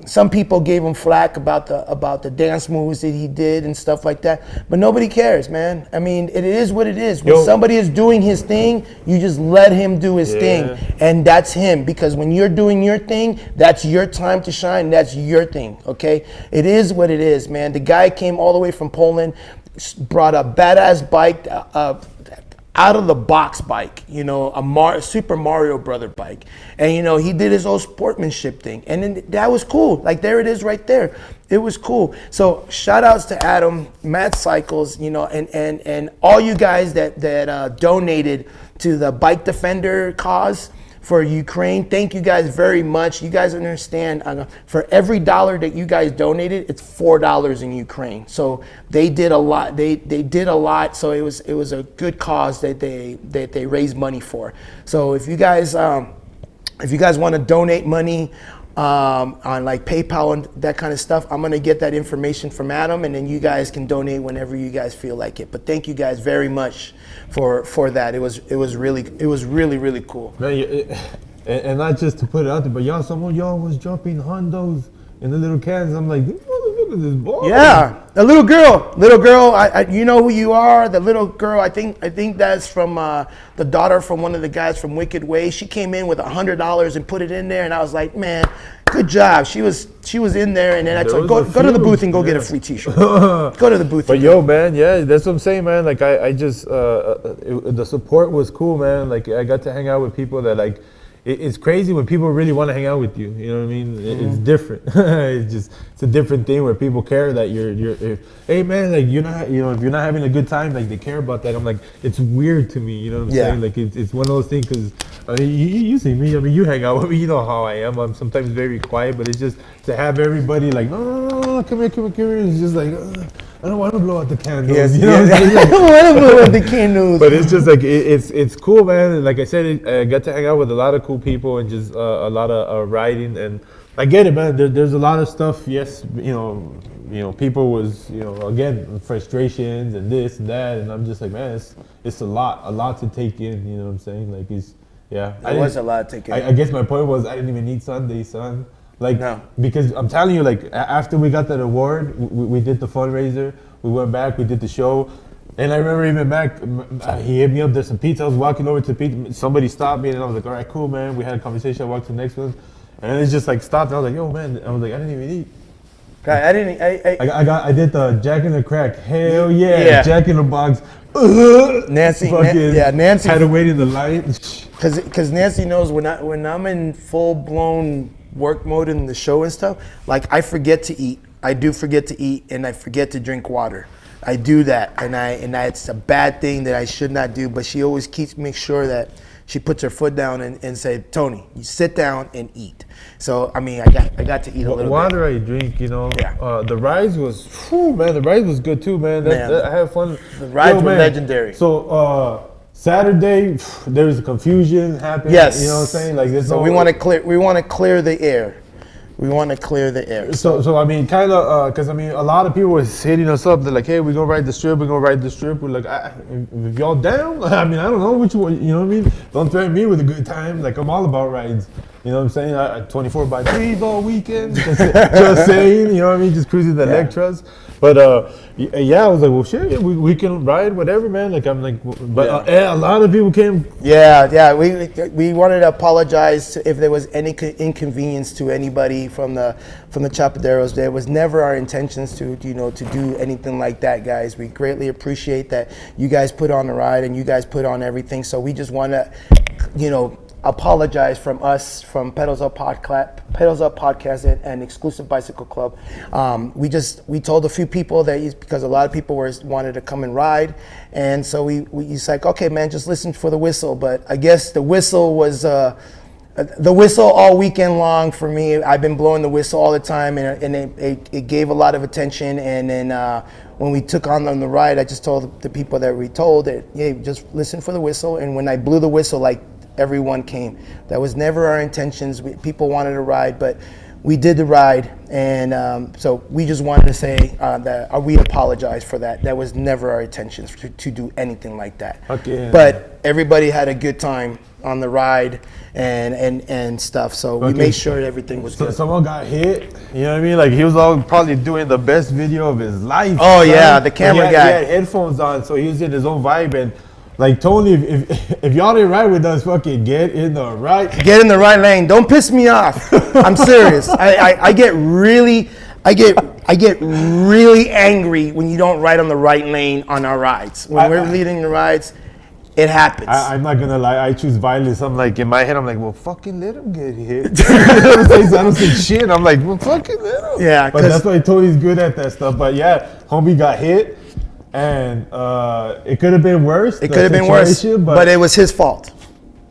some people gave him flack about the dance moves that he did and stuff like that. But nobody cares, man. I mean, it is what it is. When somebody is doing his thing, you just let him do his thing, and that's him. Because when you're doing your thing, that's your time to shine. That's your thing. Okay, it is what it is, man. The guy came all the way from Poland, brought a badass bike. out of the box bike, you know, a Super Mario Brother bike. And, you know, he did his own sportsmanship thing. And then that was cool. Like, there it is right there. It was cool. So shout outs to Adam, Mad Cycles, you know, and all you guys that donated to the Bike Defender cause for Ukraine. Thank you guys very much. You guys understand, for every $1 that you guys donated, it's $4 in Ukraine. So they did a lot. They did a lot. So it was a good cause that they raised money for. So if you guys want to donate money on like PayPal and that kind of stuff, I'm gonna get that information from Adam, and then you guys can donate whenever you guys feel like it. But thank you guys very much for that. It was really cool. Man, and not just to put it out there, but some of y'all was jumping Hondos in the little cans. I'm like, these motherfuckers is boring. Yeah, the little girl. I you know who you are. The little girl. I think that's from the daughter from one of the guys from Wicked Way. She came in with $100 and put it in there, and I was like, man, good job. She was in there, and then I told her, go to the booth and go get a free T-shirt. Go to the booth. But yo, man, yeah, that's what I'm saying, man. Like I just the support was cool, man. Like I got to hang out with people that like. It's crazy when people really want to hang out with you. You know what I mean? It's different. It's a different thing where people care that you're hey man, like if you're not having a good time, like they care about that. I'm like, it's weird to me. You know what I'm saying? Like it's one of those things because you see me. I mean, you hang out with me. You know how I am. I'm sometimes very quiet, but it's just to have everybody like, no, come here. It's just like. I don't want to blow out the candles. Yes, you know what I'm saying? I don't want to blow out the candles. But it's just like it's cool, man. And like I said, I got to hang out with a lot of cool people and just a lot of riding. And I get it, man. There's a lot of stuff. Yes, you know, people was again frustrations and this and that. And I'm just like, man, it's a lot to take in. You know what I'm saying? Like it was a lot to take in. I guess my point was I didn't even need Sunday, son. Like, no. Because I'm telling you, like, after we got that award, we did the fundraiser, we went back, we did the show, and I remember even back, he hit me up, there's some pizza, I was walking over to pizza, somebody stopped me, and I was like, all right, cool, man, we had a conversation, I walked to the next one, and then it just, like, stopped, and I was like, yo, man, I was like, I didn't even eat. I did the Jack in the Crack, hell yeah. Jack in the Box, Nancy had to wait in the line. Because Nancy knows when I'm in full-blown work mode in the show and stuff, like I forget to eat. I do forget to eat, and I forget to drink water. I do that, and it's a bad thing that I should not do. But she always makes sure that she puts her foot down and say, Tony, you sit down and eat. So I mean, I got to eat a little water. bit. I drink, you know. Yeah. The rides was, man. The rides was good too, man. I had fun. The rides were legendary. So. Saturday, there was confusion happening. Yes. You know what I'm saying? Like this. So we want to clear the air. We want to clear the air. So I mean, kind of, because I mean, a lot of people was hitting us up. They're like, hey, we're gonna ride the strip. We're like, if y'all down, I mean, I don't know which one. You know what I mean? Don't threaten me with a good time. Like I'm all about rides. You know what I'm saying? 24x3s all weekend. Just saying. You know what I mean? Just cruising the Electras. But I was like, well, shit, we can ride whatever, man. Like I'm like, but a lot of people came. Yeah. We wanted to apologize if there was any inconvenience to anybody from the Chapaderos. There was never our intentions to do anything like that, guys. We greatly appreciate that you guys put on the ride and you guys put on everything. So we just want to, apologize from us, from Pedals Up Podcast and Exclusive Bicycle Club. We told a few people that because a lot of people wanted to come and ride, and so he's like, okay, man, just listen for the whistle. But I guess the whistle was the whistle all weekend long for me. I've been blowing the whistle all the time, and it gave a lot of attention. And then when we took on the ride, I just told the people that we told that, hey, just listen for the whistle. And when I blew the whistle, like, everyone came. That was never our intentions. People wanted to ride, but we did the ride, and so we just wanted to say that we apologize for that. That was never our intentions to do anything like that. Okay. But everybody had a good time on the ride and stuff, so we made sure everything was good. Someone got hit, you know what I mean? Like he was probably doing the best video of his life. Oh, yeah, the camera guy. He had headphones on, so he was in his own vibe. And like Tony, if y'all didn't ride with us, fucking get in the right lane. Don't piss me off. I'm serious. I get really angry when you don't ride on the right lane on our rides. When we're leading the rides, It happens. I'm not gonna lie, I choose violence. I'm like, in my head, I'm like, well, fucking let him get hit. You know what I'm saying? So I don't say shit. I'm like, well, fucking let him. Yeah, but that's why Tony's good at that stuff. But yeah, homie got hit, and it could have been worse. It could have been worse, but it was his fault.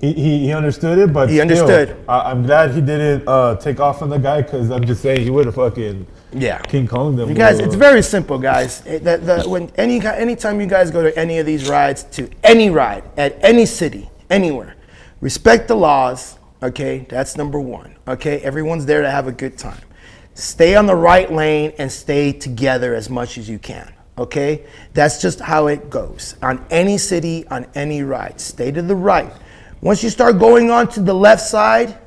He understood it, but he understood. I'm glad he didn't take off on the guy, because I'm just saying he would have fucking King Kong them. You guys, it's very simple, guys. When anytime you guys go to any of these rides, to any ride at any city, anywhere, respect the laws. Okay, that's number one. Okay, everyone's there to have a good time. Stay on the right lane and stay together as much as you can. Okay, that's just how it goes on any city, on any ride. Stay to the right. Once you start going on to the left side,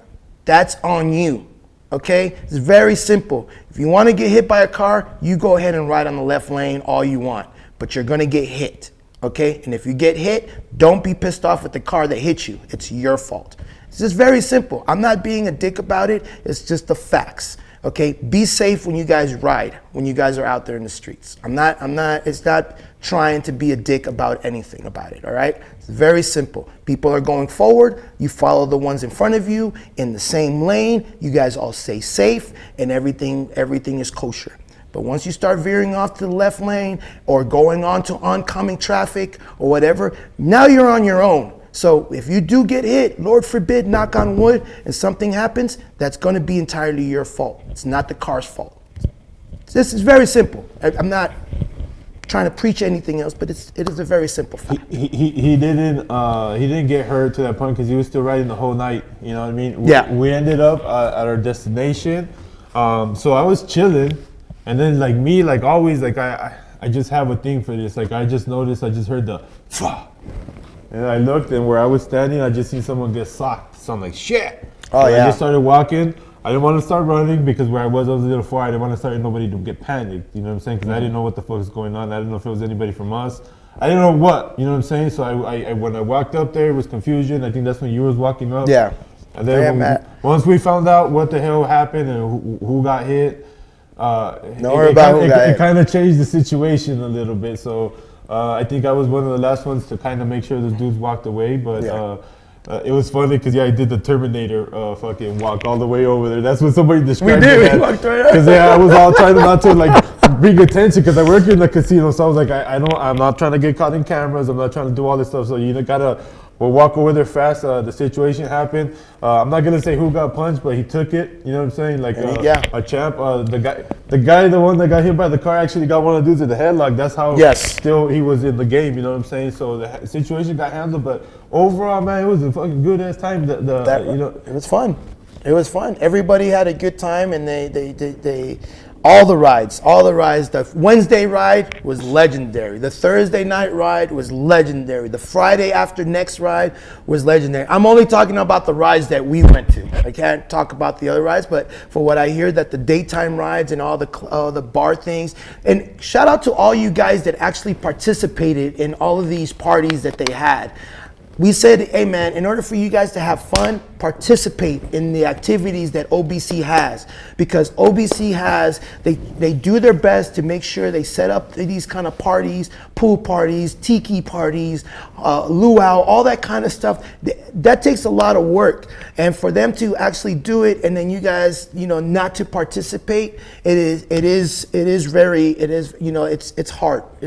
that's on you. Okay, it's very simple. If you want to get hit by a car, you go ahead and ride on the left lane all you want, but you're going to get hit. Okay, and if you get hit, don't be pissed off at the car that hit you. It's your fault. It's just very simple. I'm not being a dick about it. It's just the facts. Okay, be safe when you guys ride, when you guys are out there in the streets. It's not trying to be a dick about anything about it, all right? It's very simple. People are going forward, you follow the ones in front of you in the same lane, you guys all stay safe, and everything is kosher. But once you start veering off to the left lane or going on to oncoming traffic or whatever, now you're on your own. So if you do get hit, Lord forbid, knock on wood, and something happens, that's going to be entirely your fault. It's not the car's fault. This is very simple. I'm not trying to preach anything else, but it is a very simple fact. He didn't get hurt to that point because he was still riding the whole night. You know what I mean? Yeah. We ended up at our destination. So I was chilling, and then like me, like always, like I just have a thing for this. Like I just noticed, I just heard the Pfah! And I looked, and where I was standing, I just seen someone get socked. So I'm like, shit. Oh, so yeah. I just started walking. I didn't want to start running because where I was a little far. I didn't want to start nobody to get panicked. You know what I'm saying? Because I didn't know what the fuck was going on. I didn't know if it was anybody from us. I didn't know what. You know what I'm saying? So I when I walked up there, it was confusion. I think that's when you was walking up. Yeah. And then once we found out what the hell happened and who got hit, it kind of changed the situation a little bit. So I think I was one of the last ones to kind of make sure those dudes walked away. But it was funny because I did the Terminator fucking walk all the way over there. That's what somebody described. We did. We walked right up. Because I was all trying not to like bring attention because I work in the casino. So I was like, I'm not trying to get caught in cameras. I'm not trying to do all this stuff. So you gotta. We'll walk over there fast. The situation happened. I'm not gonna say who got punched, but he took it. You know what I'm saying? Like a champ. The one that got hit by the car actually got one of the dudes in the headlock. That's how still he was in the game. You know what I'm saying? So the situation got handled, but overall, man, it was a fucking good ass time. It was fun. It was fun. Everybody had a good time, and they all the rides. The Wednesday ride was legendary. The Thursday night ride was legendary. The Friday after next ride was legendary. I'm only talking about the rides that we went to. I can't talk about the other rides, but for what I hear, that the daytime rides and all the bar things. And shout out to all you guys that actually participated in all of these parties that they had. We said, hey man, in order for you guys to have fun, participate in the activities that OBC has, because OBC has, they do their best to make sure they set up these kind of parties, pool parties, tiki parties, luau, all that kind of stuff. That takes a lot of work, and for them to actually do it, and then you guys, not to participate, it's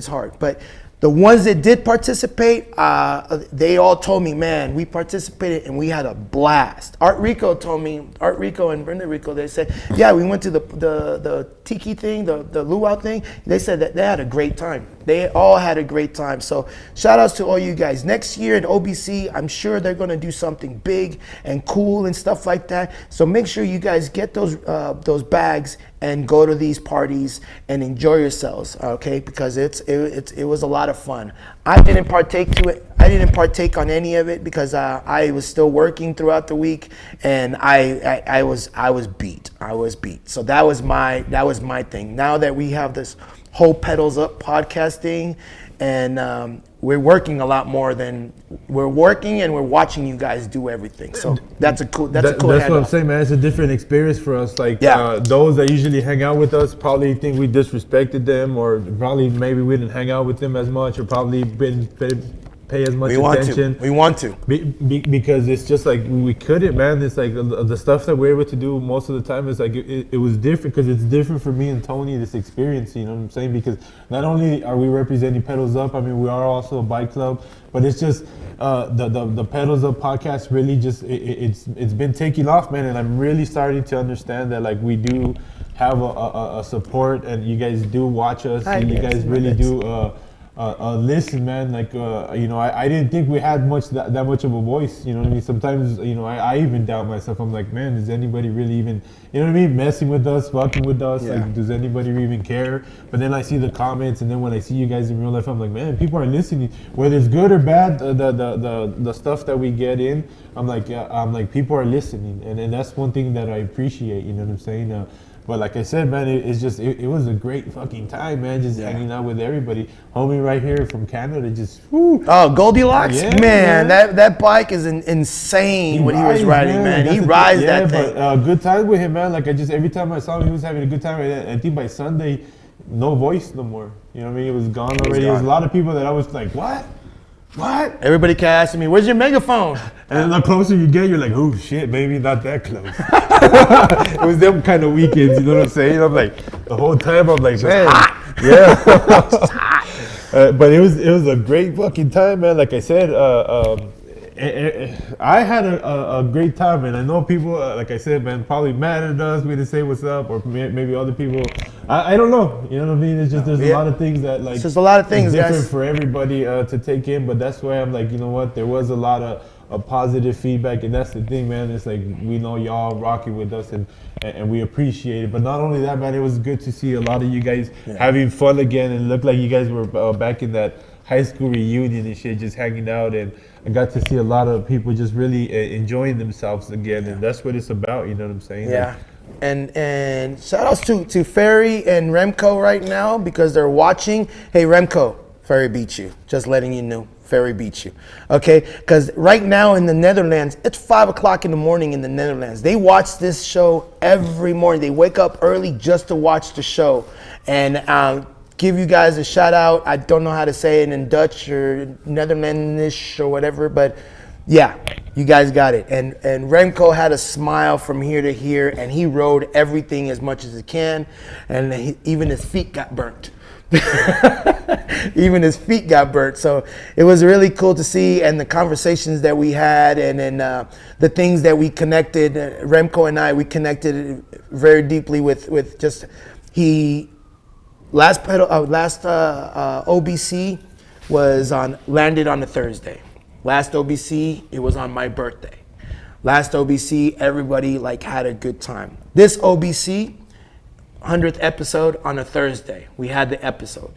hard, but. The ones that did participate, they all told me, man, we participated and we had a blast. Art Rico and Brenda Rico, they said, yeah, we went to the tiki thing, the luau thing. They said that they had a great time. They all had a great time. So shout outs to all you guys. Next year at OBC, I'm sure they're gonna do something big and cool and stuff like that. So make sure you guys get those bags and go to these parties and enjoy yourselves, okay? Because it was a lot of fun. I didn't partake on any of it because I was still working throughout the week, and I was beat. So that was my thing. Now that we have this whole Pedals Up podcasting, and we're working a lot more than we're working, and we're watching you guys do everything. So that's a cool. That's what I'm saying, man. It's a different experience for us. Like those that usually hang out with us probably think we disrespected them, or probably maybe we didn't hang out with them as much, or probably been pay as much We want attention. to. We want to. Because it's just like we couldn't, man. It's like the stuff that we're able to do most of the time is like it was different because it's different for me and Tony, this experience, you know what I'm saying? Because not only are we representing Pedals Up, I mean, we are also a bike club, but it's just the Pedals Up podcast really just, it's been taking off, man, and I'm really starting to understand that like we do have a support and you guys do watch us, and you guys really do listen, man. Like you know, I didn't think we had that much of a voice, you know what I mean? Sometimes, you know, I even doubt myself. I'm like, man, is anybody really even, you know what I mean, messing with us, fucking with us? Yeah. Like, does anybody even care? But then I see the comments, and then when I see you guys in real life, I'm like, man, people are listening, whether it's good or bad. The stuff that we get in, I'm like people are listening, and that's one thing that I appreciate, you know what I'm saying? But like I said, man, it's just it was a great fucking time, man. Just hanging out with everybody. Homie right here from Canada, just whoo. Oh, Goldilocks, Yeah, man, man. that bike is insane. What he was riding, man. He rides that thing. But good time with him, man. Like every time I saw him, he was having a good time. I think by Sunday, no voice no more. You know what I mean? It was gone already. There was a lot of people that I was like, what? Everybody kept asking me, where's your megaphone? And the closer you get, you're like, oh shit, maybe not that close. It was them kind of weekends, you know what I'm saying? I'm like, the whole time I'm like, man, yeah. But it was a great fucking time, man. Like I said, I had a great time, and I know people, like I said, man, probably mad at us. We didn't say what's up, or maybe other people. I don't know. You know what I mean? It's just there's a lot of things that like. It's just a lot of things, different guys. for everybody to take in, but that's why I'm like, you know what? There was a lot of positive feedback, and that's the thing, man. It's like we know y'all rocking with us, and we appreciate it. But not only that, man, it was good to see a lot of you guys having fun again, and it looked like you guys were back in that high school reunion and shit, just hanging out, and I got to see a lot of people just really enjoying themselves again, and that's what it's about. You know what I'm saying? Yeah. And shout outs to Ferry and Remco right now because they're watching. Hey, Remco, Ferry beat you. Just letting you know. Ferry beat you. Okay? Because right now in the Netherlands, it's 5 o'clock in the morning in the Netherlands. They watch this show every morning. They wake up early just to watch the show. And give you guys a shout out. I don't know how to say it in Dutch or Netherlandish or whatever, but yeah, you guys got it. And Remco had a smile from here to here, and he rode everything as much as he can, and even his feet got burnt. Even his feet got burnt. So it was really cool to see, and the conversations that we had, and then the things that we connected. Remco and I, we connected very deeply with just last OBC was landed on a Thursday. Last OBC, it was on my birthday. Last OBC, everybody had a good time. This OBC, 100th episode on a Thursday. We had the episode.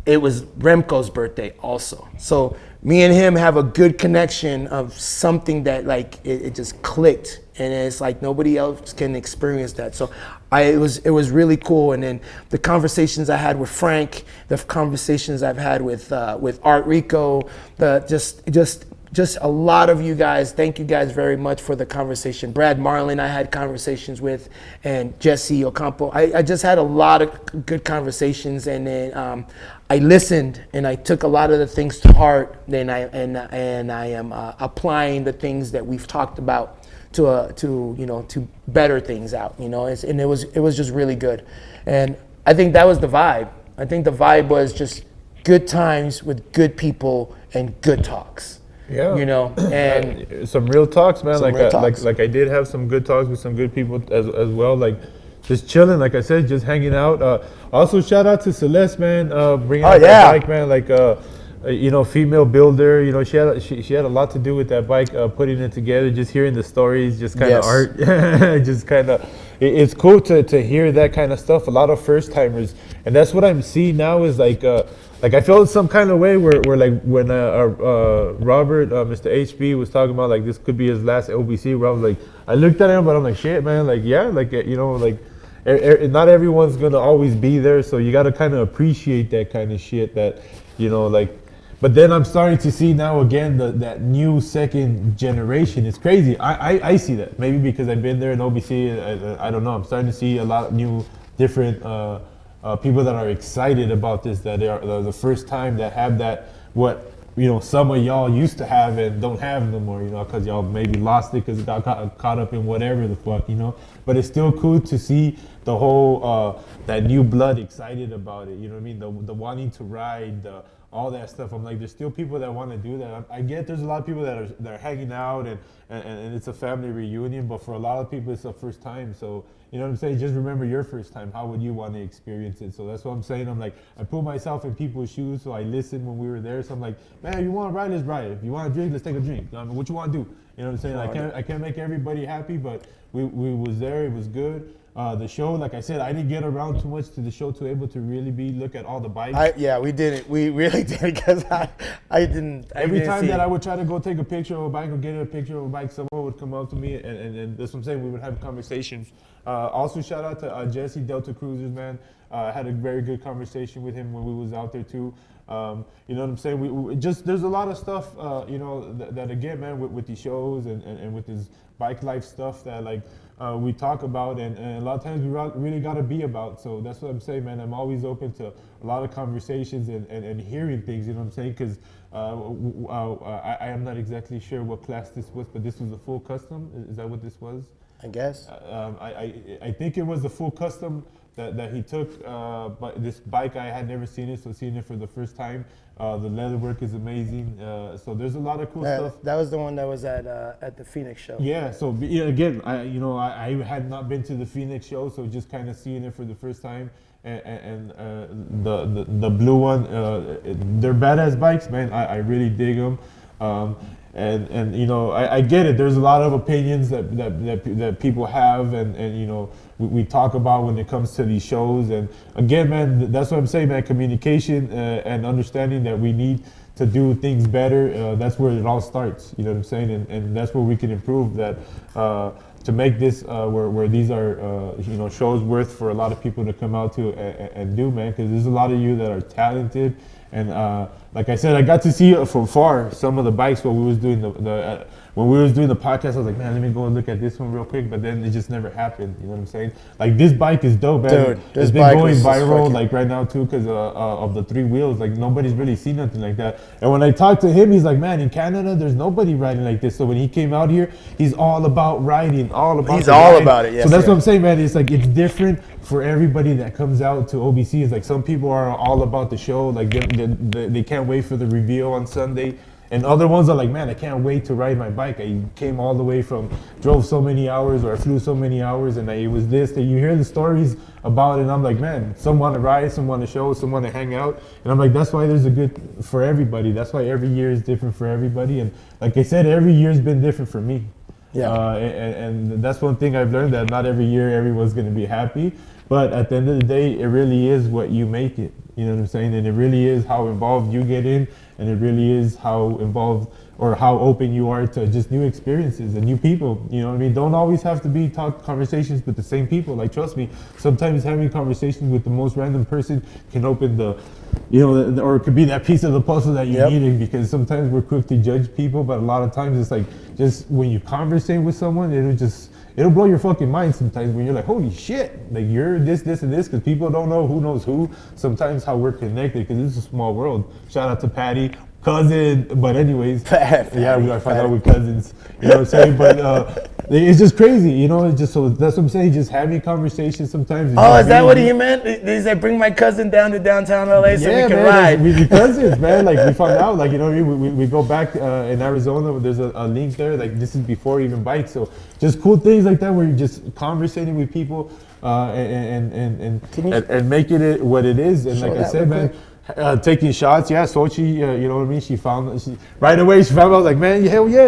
It was Remco's birthday also. So me and him have a good connection of something that it just clicked, and it's like nobody else can experience that. So it was really cool. And then the conversations I had with Frank, the conversations I've had with Art Rico, just a lot of you guys. Thank you guys very much for the conversation. Brad Marlon, I had conversations with, and Jesse Ocampo. I just had a lot of good conversations, and then I listened, and I took a lot of the things to heart. Then I am applying the things that we've talked about to better things out. And it was just really good, and I think that was the vibe. I think the vibe was just good times with good people and good talks. Yeah, and some real talks, man. Talks. Like I did have some good talks with some good people as well. Like just chilling, like I said, just hanging out. Also, shout out to Celeste, man. Bringing out that bike, man. Female builder. She had a lot to do with that bike, putting it together. Just hearing the stories, just kind of art. Just kind of, it's cool to hear that kind of stuff. A lot of first timers, and that's what I'm seeing now. Is I felt some kind of way where like when Robert, Mr. HB was talking about this could be his last OBC, where I was like, I looked at him, but I'm like, shit, man, not everyone's gonna always be there, so you gotta kind of appreciate that kind of shit that, but then I'm starting to see now again that new second generation. It's crazy. I see that, maybe because I've been there in OBC, I don't know, I'm starting to see a lot of new, different people that are excited about this, that are the first time that have that, what some of y'all used to have and don't have no more, because y'all maybe lost it because it got caught up in whatever the fuck, But it's still cool to see the whole, that new blood excited about it, you know what I mean? The wanting to ride, all that stuff. I'm like, there's still people that want to do that. I get there's a lot of people that are hanging out and it's a family reunion, but for a lot of people it's the first time. So, you know what I'm saying? Just remember your first time. How would you want to experience it? So that's what I'm saying. I'm like, I put myself in people's shoes, so I listened when we were there. So I'm like, man, if you want to ride, let's ride. If you want to drink, let's take a drink. What you want to do? You know what I'm saying? I can't make everybody happy, but we was there. It was good. The show, like I said, I didn't get around too much to the show to able to really look at all the bikes. We didn't. We really didn't because I didn't. Every time that I would try to go take a picture of a bike or get a picture of a bike, someone would come up to me and that's what I'm saying. We would have conversations. Also, shout out to Jesse Delta Cruisers, man. I had a very good conversation with him when we was out there too. You know what I'm saying? We just there's a lot of stuff, that again, man, with these shows and with this bike life stuff that we talk about and a lot of times we really got to be about. So that's what I'm saying, man. I'm always open to a lot of conversations and hearing things, you know what I'm saying? Because I am not exactly sure what class this was, but this was a full custom. Is that what this was? I guess. I think it was a full custom that he took, but this bike I had never seen it, so seeing it for the first time. The leather work is amazing. So there's a lot of cool stuff. That was the one that was at the Phoenix show. Yeah. So again, I had not been to the Phoenix show, so just kind of seeing it for the first time. And the blue one, they're badass bikes, man. I really dig them. And I get it. There's a lot of opinions that people have, and we talk about when it comes to these shows. And again, man, that's what I'm saying, man. Communication and understanding that we need to do things better. That's where it all starts. You know what I'm saying? And that's where we can improve that. To make this where these are shows worth for a lot of people to come out to and do, man, because there's a lot of you that are talented. And like I said, I got to see from far some of the bikes when we was doing when we was doing the podcast. I was like, man, let me go and look at this one real quick. But then it just never happened. You know what I'm saying? Like, this bike is dope, man. Dude, it's been going viral like right now too because of the 3 wheels. Like, nobody's really seen nothing like that. And when I talked to him, he's like, man, in Canada, there's nobody riding like this. So when he came out here, he's all about riding, all about. He's all about it. Yes, so that's what I'm saying, man. It's like it's different for everybody that comes out to OBC. It's like some people are all about the show, like they can't wait for the reveal on Sunday, and other ones are like, man, I can't wait to ride my bike. I came all the way drove so many hours, or I flew so many hours, and it was this, that you hear the stories about it, and I'm like, man, some want to ride, some want to show, some want to hang out, and I'm like, that's why there's a good for everybody. That's why every year is different for everybody, and like I said, every year's been different for me. Yeah. And that's one thing I've learned, that not every year everyone's going to be happy. But at the end of the day, it really is what you make it. You know what I'm saying? And it really is how involved you get in, and it really is how involved or how open you are to just new experiences and new people. You know what I mean? Don't always have to be conversations with the same people. Like, trust me, sometimes having conversations with the most random person can open or it could be that piece of the puzzle that you're needing, because sometimes we're quick to judge people, but a lot of times it's like, just when you conversate with someone, it'll blow your fucking mind sometimes when you're like, holy shit, like you're this, and this, because people don't know who knows who, sometimes how we're connected, because it's a small world. Shout out to Patty, cousin, but anyways, I find out we're cousins, you know what I'm saying? But it's just crazy, it's just, so that's what I'm saying, just having conversations sometimes. Oh, is that what he meant? He said, bring my cousin down to downtown LA so we can ride. We cousins, man. Like, we found out, like, we go back in Arizona, there's a link there, like, this is before even bikes, so just cool things like that where you're just conversating with people and making it what it is. And like I said, man, taking shots, Sochi, you know what I mean? Right away she found out, I was like, man, hell yeah.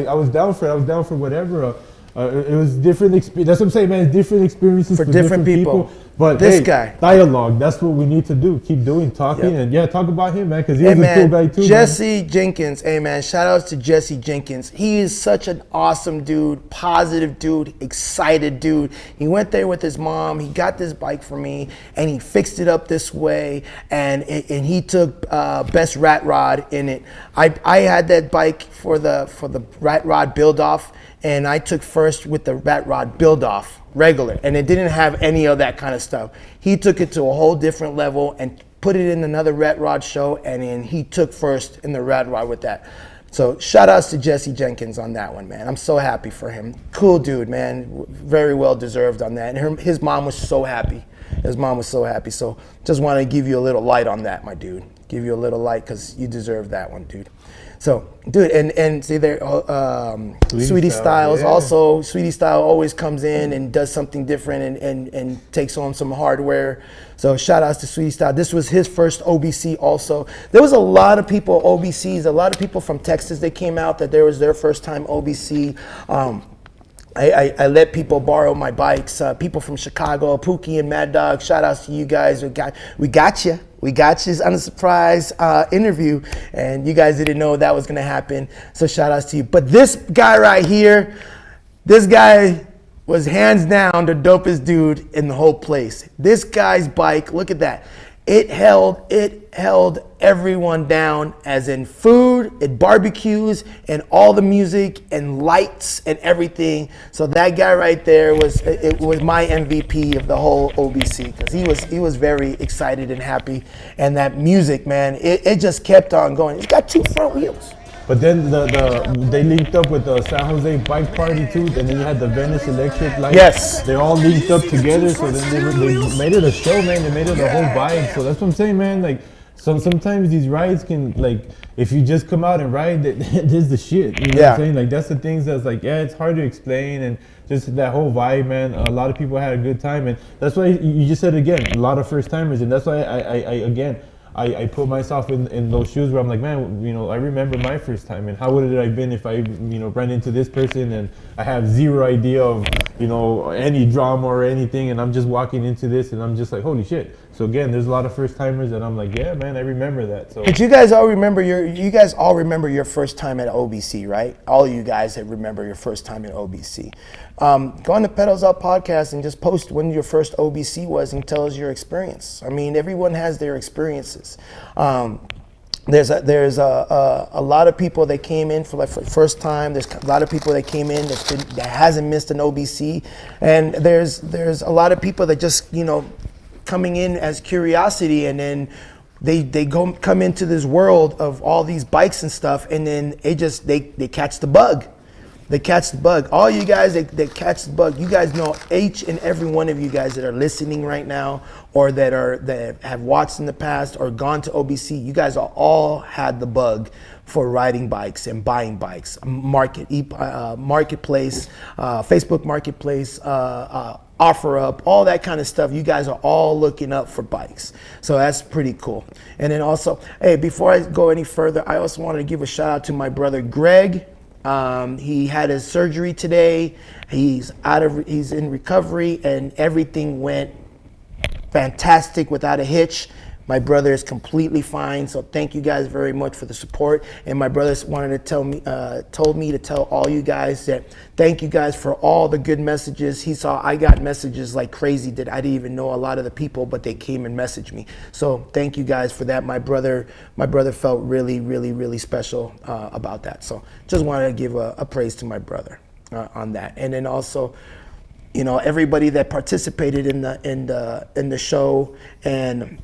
I was down for it. I was down for whatever. It was different experience. That's what I'm saying, man. Different experiences for different people. But this guy, dialogue. That's what we need to do. Keep doing, talking, and talk about him, man, because he's a cool guy too. Jesse Jenkins, hey man, shout outs to Jesse Jenkins. He is such an awesome dude, positive dude, excited dude. He went there with his mom. He got this bike for me, and he fixed it up this way, and he took best rat rod in it. I had that bike for the rat rod build off, and I took first with the rat rod build off regular, and it didn't have any of that kind of stuff. He took it to a whole different level and put it in another Rat Rod show, and then he took first in the Rat Rod with that. So shout outs to Jesse Jenkins on that one, man. I'm so happy for him. Cool dude, man. Very well deserved on that. And his mom was so happy. His mom was so happy. So just want to give you a little light on that, my dude. Give you a little light because you deserve that one, dude. So, dude, and see there, Sweetie Styles also. Sweetie Style always comes in and does something different and takes on some hardware. So shout outs to Sweetie Style. This was his first OBC also. There was a lot of people, OBCs, a lot of people from Texas that came out that there was their first time OBC. I let people borrow my bikes. People from Chicago, Pookie and Mad Dog. Shout outs to you guys. We got you. We got you on a surprise interview, and you guys didn't know that was gonna happen. So shout outs to you. But this guy right here, this guy was hands down the dopest dude in the whole place. This guy's bike, look at that. It held everyone down, as in food, it barbecues, and all the music and lights and everything. So that guy right there was my MVP of the whole OBC, because he was very excited and happy. And that music, man, it just kept on going. It's got 2 front wheels. But then they linked up with the San Jose Bike Party too, and then you had the Venice Electric Light. Yes. They all linked up together, so then they made it a show, man. They made it a whole vibe. So that's what I'm saying, man. Like, sometimes these rides can, like, if you just come out and ride, this is the shit. You know what I'm saying? Like, that's the things that's like, it's hard to explain, and just that whole vibe, man. A lot of people had a good time, and that's why you just said again, a lot of first timers, and that's why I put myself in those shoes where I'm like, man, you know, I remember my first time, and how would it have been if I, you know, ran into this person and I have zero idea of, you know, any drama or anything, and I'm just walking into this and I'm just like, holy shit. So again, there's a lot of first timers, and I'm like, yeah, man, I remember that. So. But you guys all remember your first time at OBC, right? All you guys that remember your first time at OBC. Go on the Pedals Up podcast and just post when your first OBC was and tell us your experience. I mean, everyone has their experiences. There's a lot of people that came in for the first time. There's a lot of people that came in that hasn't missed an OBC, and there's a lot of people that just, you know, coming in as curiosity, and then they come into this world of all these bikes and stuff, and then they catch the bug. They catch the bug. All you guys that catch the bug, you guys know, each and every one of you guys that are listening right now, or that have watched in the past or gone to OBC, you guys all had the bug for riding bikes and buying bikes. Marketplace, Facebook Marketplace, OfferUp, all that kind of stuff. You guys are all looking up for bikes. So that's pretty cool. And then also, hey, before I go any further, I also wanted to give a shout out to my brother Greg. He had his surgery today. He's in recovery, and everything went fantastic without a hitch. My brother is completely fine, so thank you guys very much for the support. And my brother wanted to told me to tell all you guys that thank you guys for all the good messages. I got messages like crazy that I didn't even know a lot of the people, but they came and messaged me. So thank you guys for that. My brother felt really, really, really special about that. So just wanted to give a praise to my brother on that. And then also, you know, everybody that participated in the show, and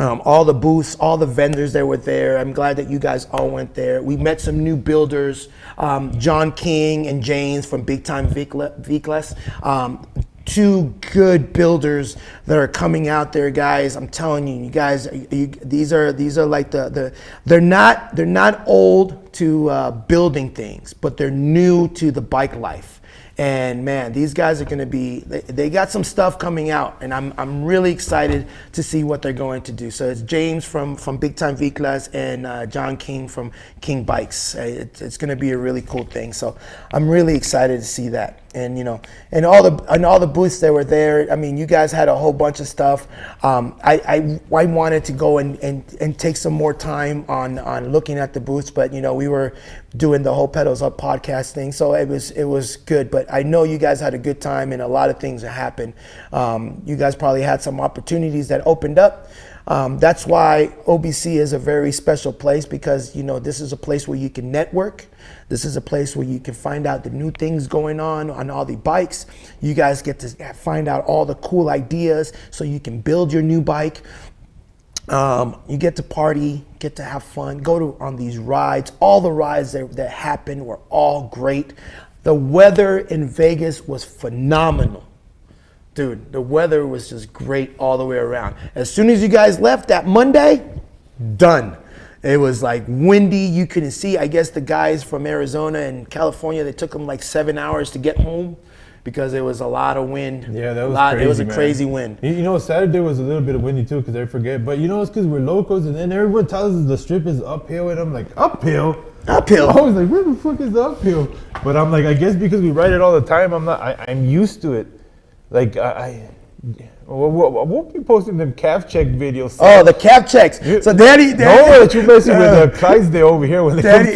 all the booths, all the vendors that were there. I'm glad that you guys all went there. We met some new builders, John King and James from Big Time Vehicles. 2 good builders that are coming out there, guys. I'm telling you, guys, these are like they're not old to building things, but they're new to the bike life. And man, these guys are going to be, they got some stuff coming out, and I'm really excited to see what they're going to do. So it's James from Big Time V-Class and John King from King Bikes. It's going to be a really cool thing. So I'm really excited to see that. And you know, and all the booths that were there. I mean, you guys had a whole bunch of stuff. I wanted to go and take some more time on looking at the booths, but you know, we were doing the whole Pedals Up podcast thing, so it was good. But I know you guys had a good time, and a lot of things that happened. You guys probably had some opportunities that opened up. That's why OBC is a very special place, because you know, this is a place where you can network. This is a place where you can find out the new things going on all the bikes. You guys get to find out all the cool ideas so you can build your new bike. You get to party, get to have fun, on these rides. All the rides that happened were all great. The weather in Vegas was phenomenal. Dude, the weather was just great all the way around. As soon as you guys left that Monday, done. It was like windy, you couldn't see. I guess the guys from Arizona and California, they took them like 7 hours to get home because it was a lot of wind. Yeah, that was crazy, it was a man. crazy wind. You know, Saturday was a little bit of windy too, because I forget. But you know, it's because we're locals, and then everyone tells us the strip is uphill, and I'm like, uphill? Uphill. I was like, where the fuck is the uphill? But I'm like, I guess because we ride it all the time, I'm used to it. Like, we'll be posting them calf check videos. Oh, the calf checks. So Danny. No, that you're messing with Clyde's day over here when they come to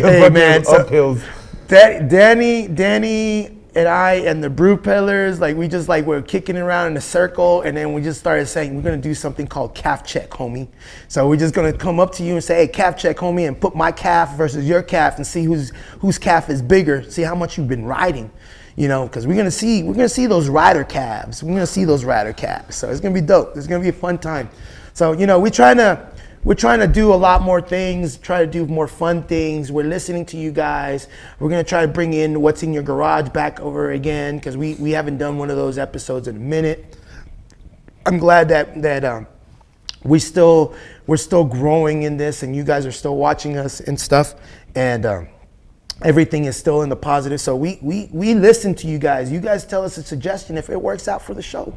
uphills. Danny and I and the brew pillars, like we just like we're kicking around in a circle, and then we just started saying we're gonna do something called calf check, homie. So we're just gonna come up to you and say, hey, calf check, homie, and put my calf versus your calf and see whose calf is bigger, see how much you've been riding. You know, because we're gonna see those rider calves. We're gonna see those rider calves. So it's gonna be dope. It's gonna be a fun time. So you know, we're trying to do a lot more things. Try to do more fun things. We're listening to you guys. We're gonna try to bring in What's in Your Garage back over again because we haven't done one of those episodes in a minute. I'm glad that we're still growing in this, and you guys are still watching us and stuff, and. Everything is still in the positive. So we listen to you guys. You guys tell us a suggestion. If it works out for the show,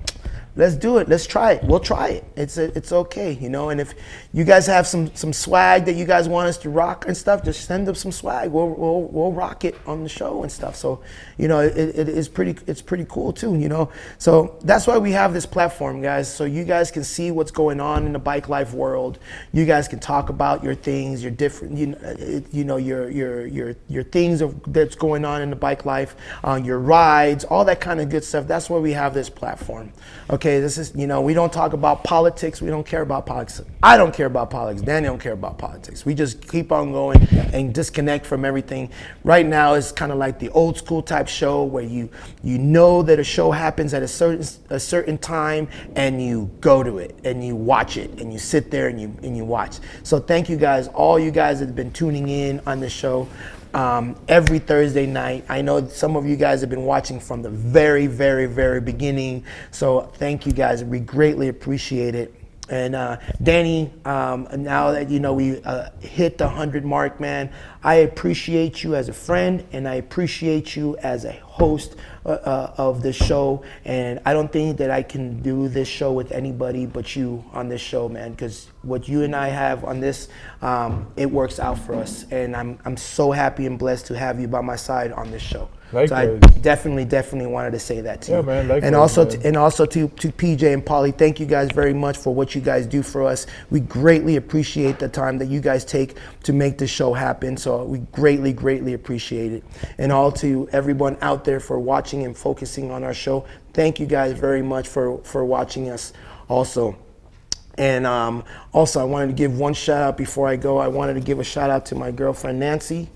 let's do it. Let's try it. We'll try it. It's okay, you know. And if you guys have some swag that you guys want us to rock and stuff, just send up some swag. We'll rock it on the show and stuff. So you know, it's pretty cool too, you know. So that's why we have this platform, guys. So you guys can see what's going on in the bike life world. You guys can talk about your things, your different, you know, your things that's going on in the bike life, your rides, all that kind of good stuff. That's why we have this platform. Okay, this is, you know, we don't talk about politics. We don't care about politics. I don't care about politics. Danny don't care about politics. We just keep on going and disconnect from everything. Right now, it's kind of like the old school type show where you know that a show happens at a certain time, and you go to it and you watch it and you sit there and you watch. So thank you guys, all you guys that have been tuning in on the show. Every Thursday night. I know some of you guys have been watching from the very, very, very beginning. So thank you guys. We greatly appreciate it. And Danny, now that you know we hit the 100 mark, man, I appreciate you as a friend, and I appreciate you as a host of this show. And I don't think that I can do this show with anybody but you on this show, man, because what you and I have on this, it works out for us. And I'm so happy and blessed to have you by my side on this show. Likewise. So I definitely wanted to say that to you. Man, likewise, and also to PJ and Polly, thank you guys very much for what you guys do for us. We greatly appreciate the time that you guys take to make this show happen. So we greatly appreciate it. And all to everyone out there for watching and focusing on our show. Thank you guys very much for watching us also. And also, I wanted to give one shout out before I go. I wanted to give a shout out to my girlfriend, Nancy.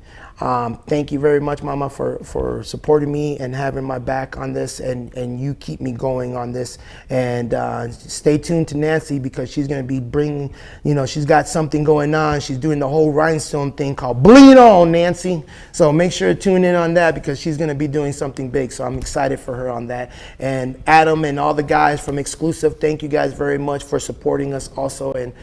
Thank you very much, Mama, for supporting me and having my back on this, and you keep me going on this. And stay tuned to Nancy, because she's going to be bringing, you know, she's got something going on. She's doing the whole rhinestone thing called Bleed On, Nancy. So make sure to tune in on that, because she's going to be doing something big. So I'm excited for her on that. And Adam and all the guys from Exclusive, thank you guys very much for supporting us also. And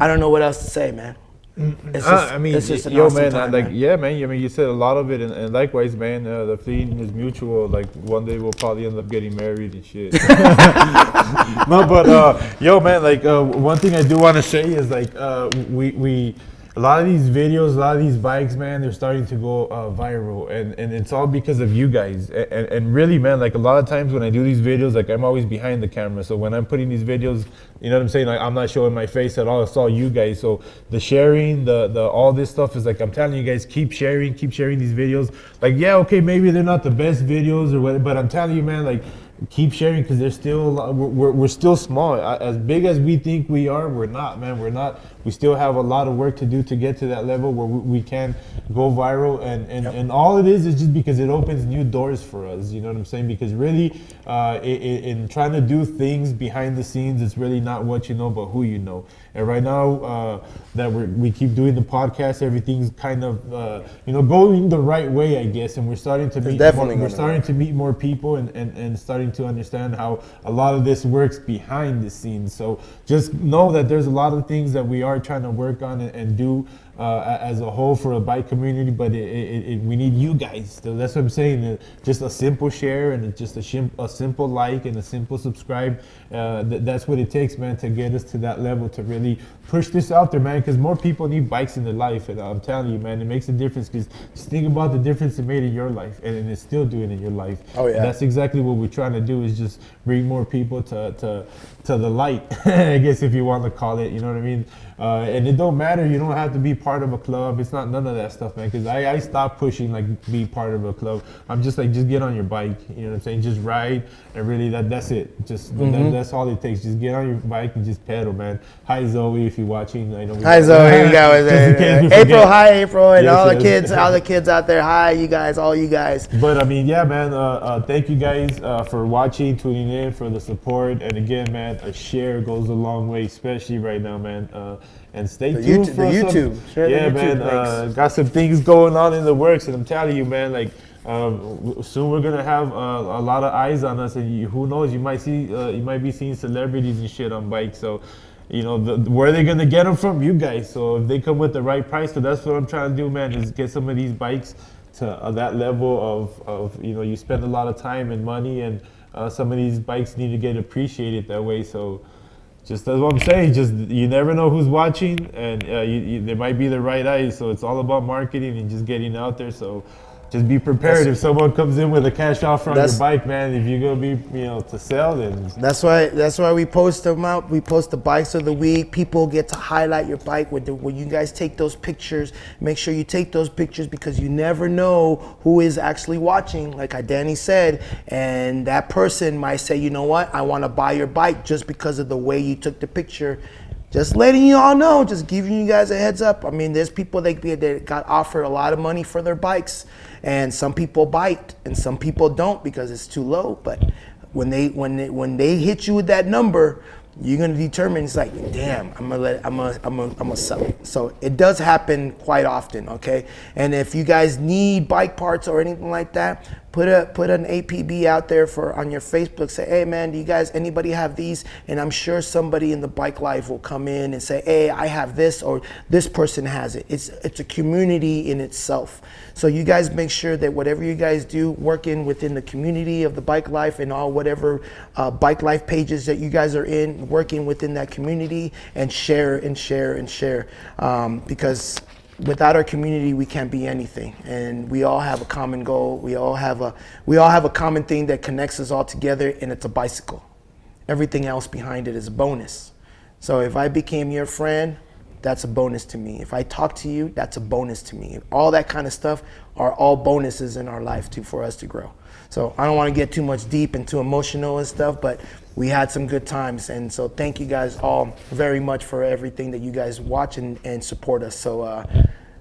I don't know what else to say, man. It's just an awesome time, like, man. yeah, man. I mean, you said a lot of it, and likewise, man. The feeling is mutual. Like, one day we'll probably end up getting married and shit. No, but yo, man. Like, one thing I do want to say is, like, we a lot of these videos, a lot of these bikes, man, they're starting to go viral, and it's all because of you guys. And really, man, like, a lot of times when I do these videos, like, I'm always behind the camera. So when I'm putting these videos, you know what I'm saying? Like, I'm not showing my face at all. It's all you guys. So the sharing, the all this stuff is like, I'm telling you guys, keep sharing these videos. Like, yeah, okay, maybe they're not the best videos or whatever, but I'm telling you, man, like, keep sharing, because there's still a lot, we're still small. As big as we think we are, we're not, man. We're not. We still have a lot of work to do to get to that level where we can go viral, and all it is just because it opens new doors for us. You know what I'm saying? Because really, in trying to do things behind the scenes, it's really not what you know, but who you know. And right now that we keep doing the podcast, everything's kind of going the right way, I guess. And we're starting to meet more people and starting to understand how a lot of this works behind the scenes. So just know that there's a lot of things that we are trying to work on and do as a whole for a bike community, but we need you guys. So that's what I'm saying. Just a simple share and just a simple like and a simple subscribe. That's what it takes, man, to get us to that level, to really push this out there, man, because more people need bikes in their life. And I'm telling you, man, it makes a difference, because just think about the difference it made in your life, and it's still doing in your life. Oh, yeah. And that's exactly what we're trying to do, is just bring more people to the light, I guess, if you want to call it, you know what I mean? And it don't matter, you don't have to be part of a club. It's not none of that stuff, man, because I stopped pushing like be part of a club. I'm just like, just get on your bike, you know what I'm saying? Just ride, and really that's it. Just that's all it takes. Just get on your bike and just pedal, man. Hi Zoe, if you're watching. I know. Hi Zoe, we got April. Hi April, and Yes, all the yes. kids out there. Hi you guys, all you guys. But I mean, yeah, man. Thank you guys for watching, tuning in, for the support, and again, man, a share goes a long way, especially right now, man. And stay tuned for YouTube. Share yeah, the YouTube, man. Got some things going on in the works, and I'm telling you, man, like soon we're gonna have a lot of eyes on us, and who knows, you might be seeing celebrities and shit on bikes. So, you know, where are they gonna get them from? You guys. So if they come with the right price, so that's what I'm trying to do, man, is get some of these bikes to that level of you spend a lot of time and money, and some of these bikes need to get appreciated that way. So. Just that's what I'm saying. Just you never know who's watching, and there might be the right eyes. So it's all about marketing and just getting out there. So just be prepared. If someone comes in with a cash offer on your bike, man, if you're gonna be to sell, then that's why we post them out. We post the bikes of the week. People get to highlight your bike when you guys take those pictures. Make sure you take those pictures, because you never know who is actually watching, like Danny said, and that person might say, you know what, I want to buy your bike just because of the way you took the picture. Just letting you all know, just giving you guys a heads up. I mean, there's people that got offered a lot of money for their bikes, and some people bite and some people don't because it's too low. But when they hit you with that number, you're gonna determine, it's like, damn, I'm gonna sell it. So it does happen quite often, okay? And if you guys need bike parts or anything like that, put an APB out there on your Facebook. Say, hey man, do you guys, anybody have these? And I'm sure somebody in the bike life will come in and say, hey, I have this, or this person has it. It's a community in itself. So you guys make sure that whatever you guys do, working within the community of the bike life and all whatever bike life pages that you guys are in, working within that community, and share and share and share, because without our community, we can't be anything. And we all have a common goal. We all have a common thing that connects us all together, and it's a bicycle. Everything else behind it is a bonus. So if I became your friend, that's a bonus to me. If I talk to you, that's a bonus to me. All that kind of stuff are all bonuses in our life for us to grow. So I don't want to get too much deep and too emotional and stuff, but we had some good times. And so thank you guys all very much for everything that you guys watch and support us. So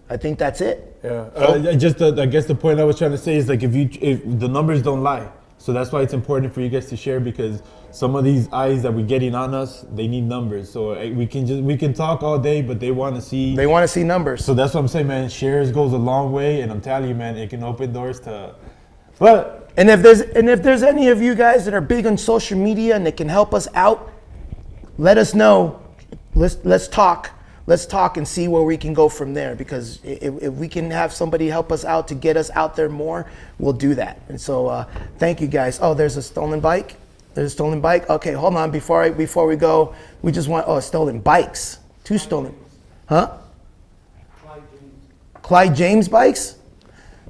I think that's it. Yeah. I guess the point I was trying to say is, like, if the numbers don't lie. So that's why it's important for you guys to share, because some of these eyes that we're getting on us, they need numbers. So we can talk all day, but they want to see. They want to see numbers. So that's what I'm saying, man. Shares goes a long way, and I'm telling you, man, it can open doors to. But. And if there's any of you guys that are big on social media and that can help us out, let us know. Let's talk. Let's talk and see where we can go from there. Because if we can have somebody help us out to get us out there more, we'll do that. And so thank you guys. Oh, there's a stolen bike. There's a stolen bike. Okay, hold on. Before we go, we just want stolen bikes. 2 stolen, huh? Clyde James bikes.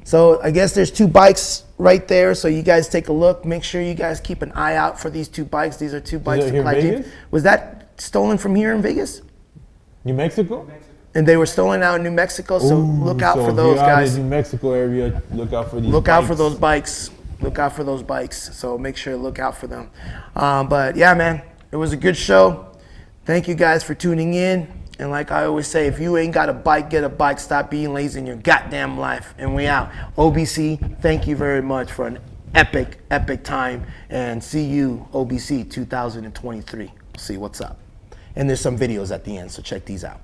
So I guess there's 2 bikes right there. So you guys take a look. Make sure you guys keep an eye out for these 2 bikes. These are 2 bikes from Clyde James. Was that stolen from here in Vegas? New Mexico? And they were stolen out in New Mexico. So look out for those guys. In the New Mexico area, look out for these. Look out for those bikes. Look out for those bikes. So make sure to look out for them. But yeah, man, it was a good show. Thank you guys for tuning in. And like I always say, if you ain't got a bike, get a bike. Stop being lazy in your goddamn life. And we out. OBC, thank you very much for an epic, epic time. And see you, OBC 2023. See what's up. And there's some videos at the end, so check these out.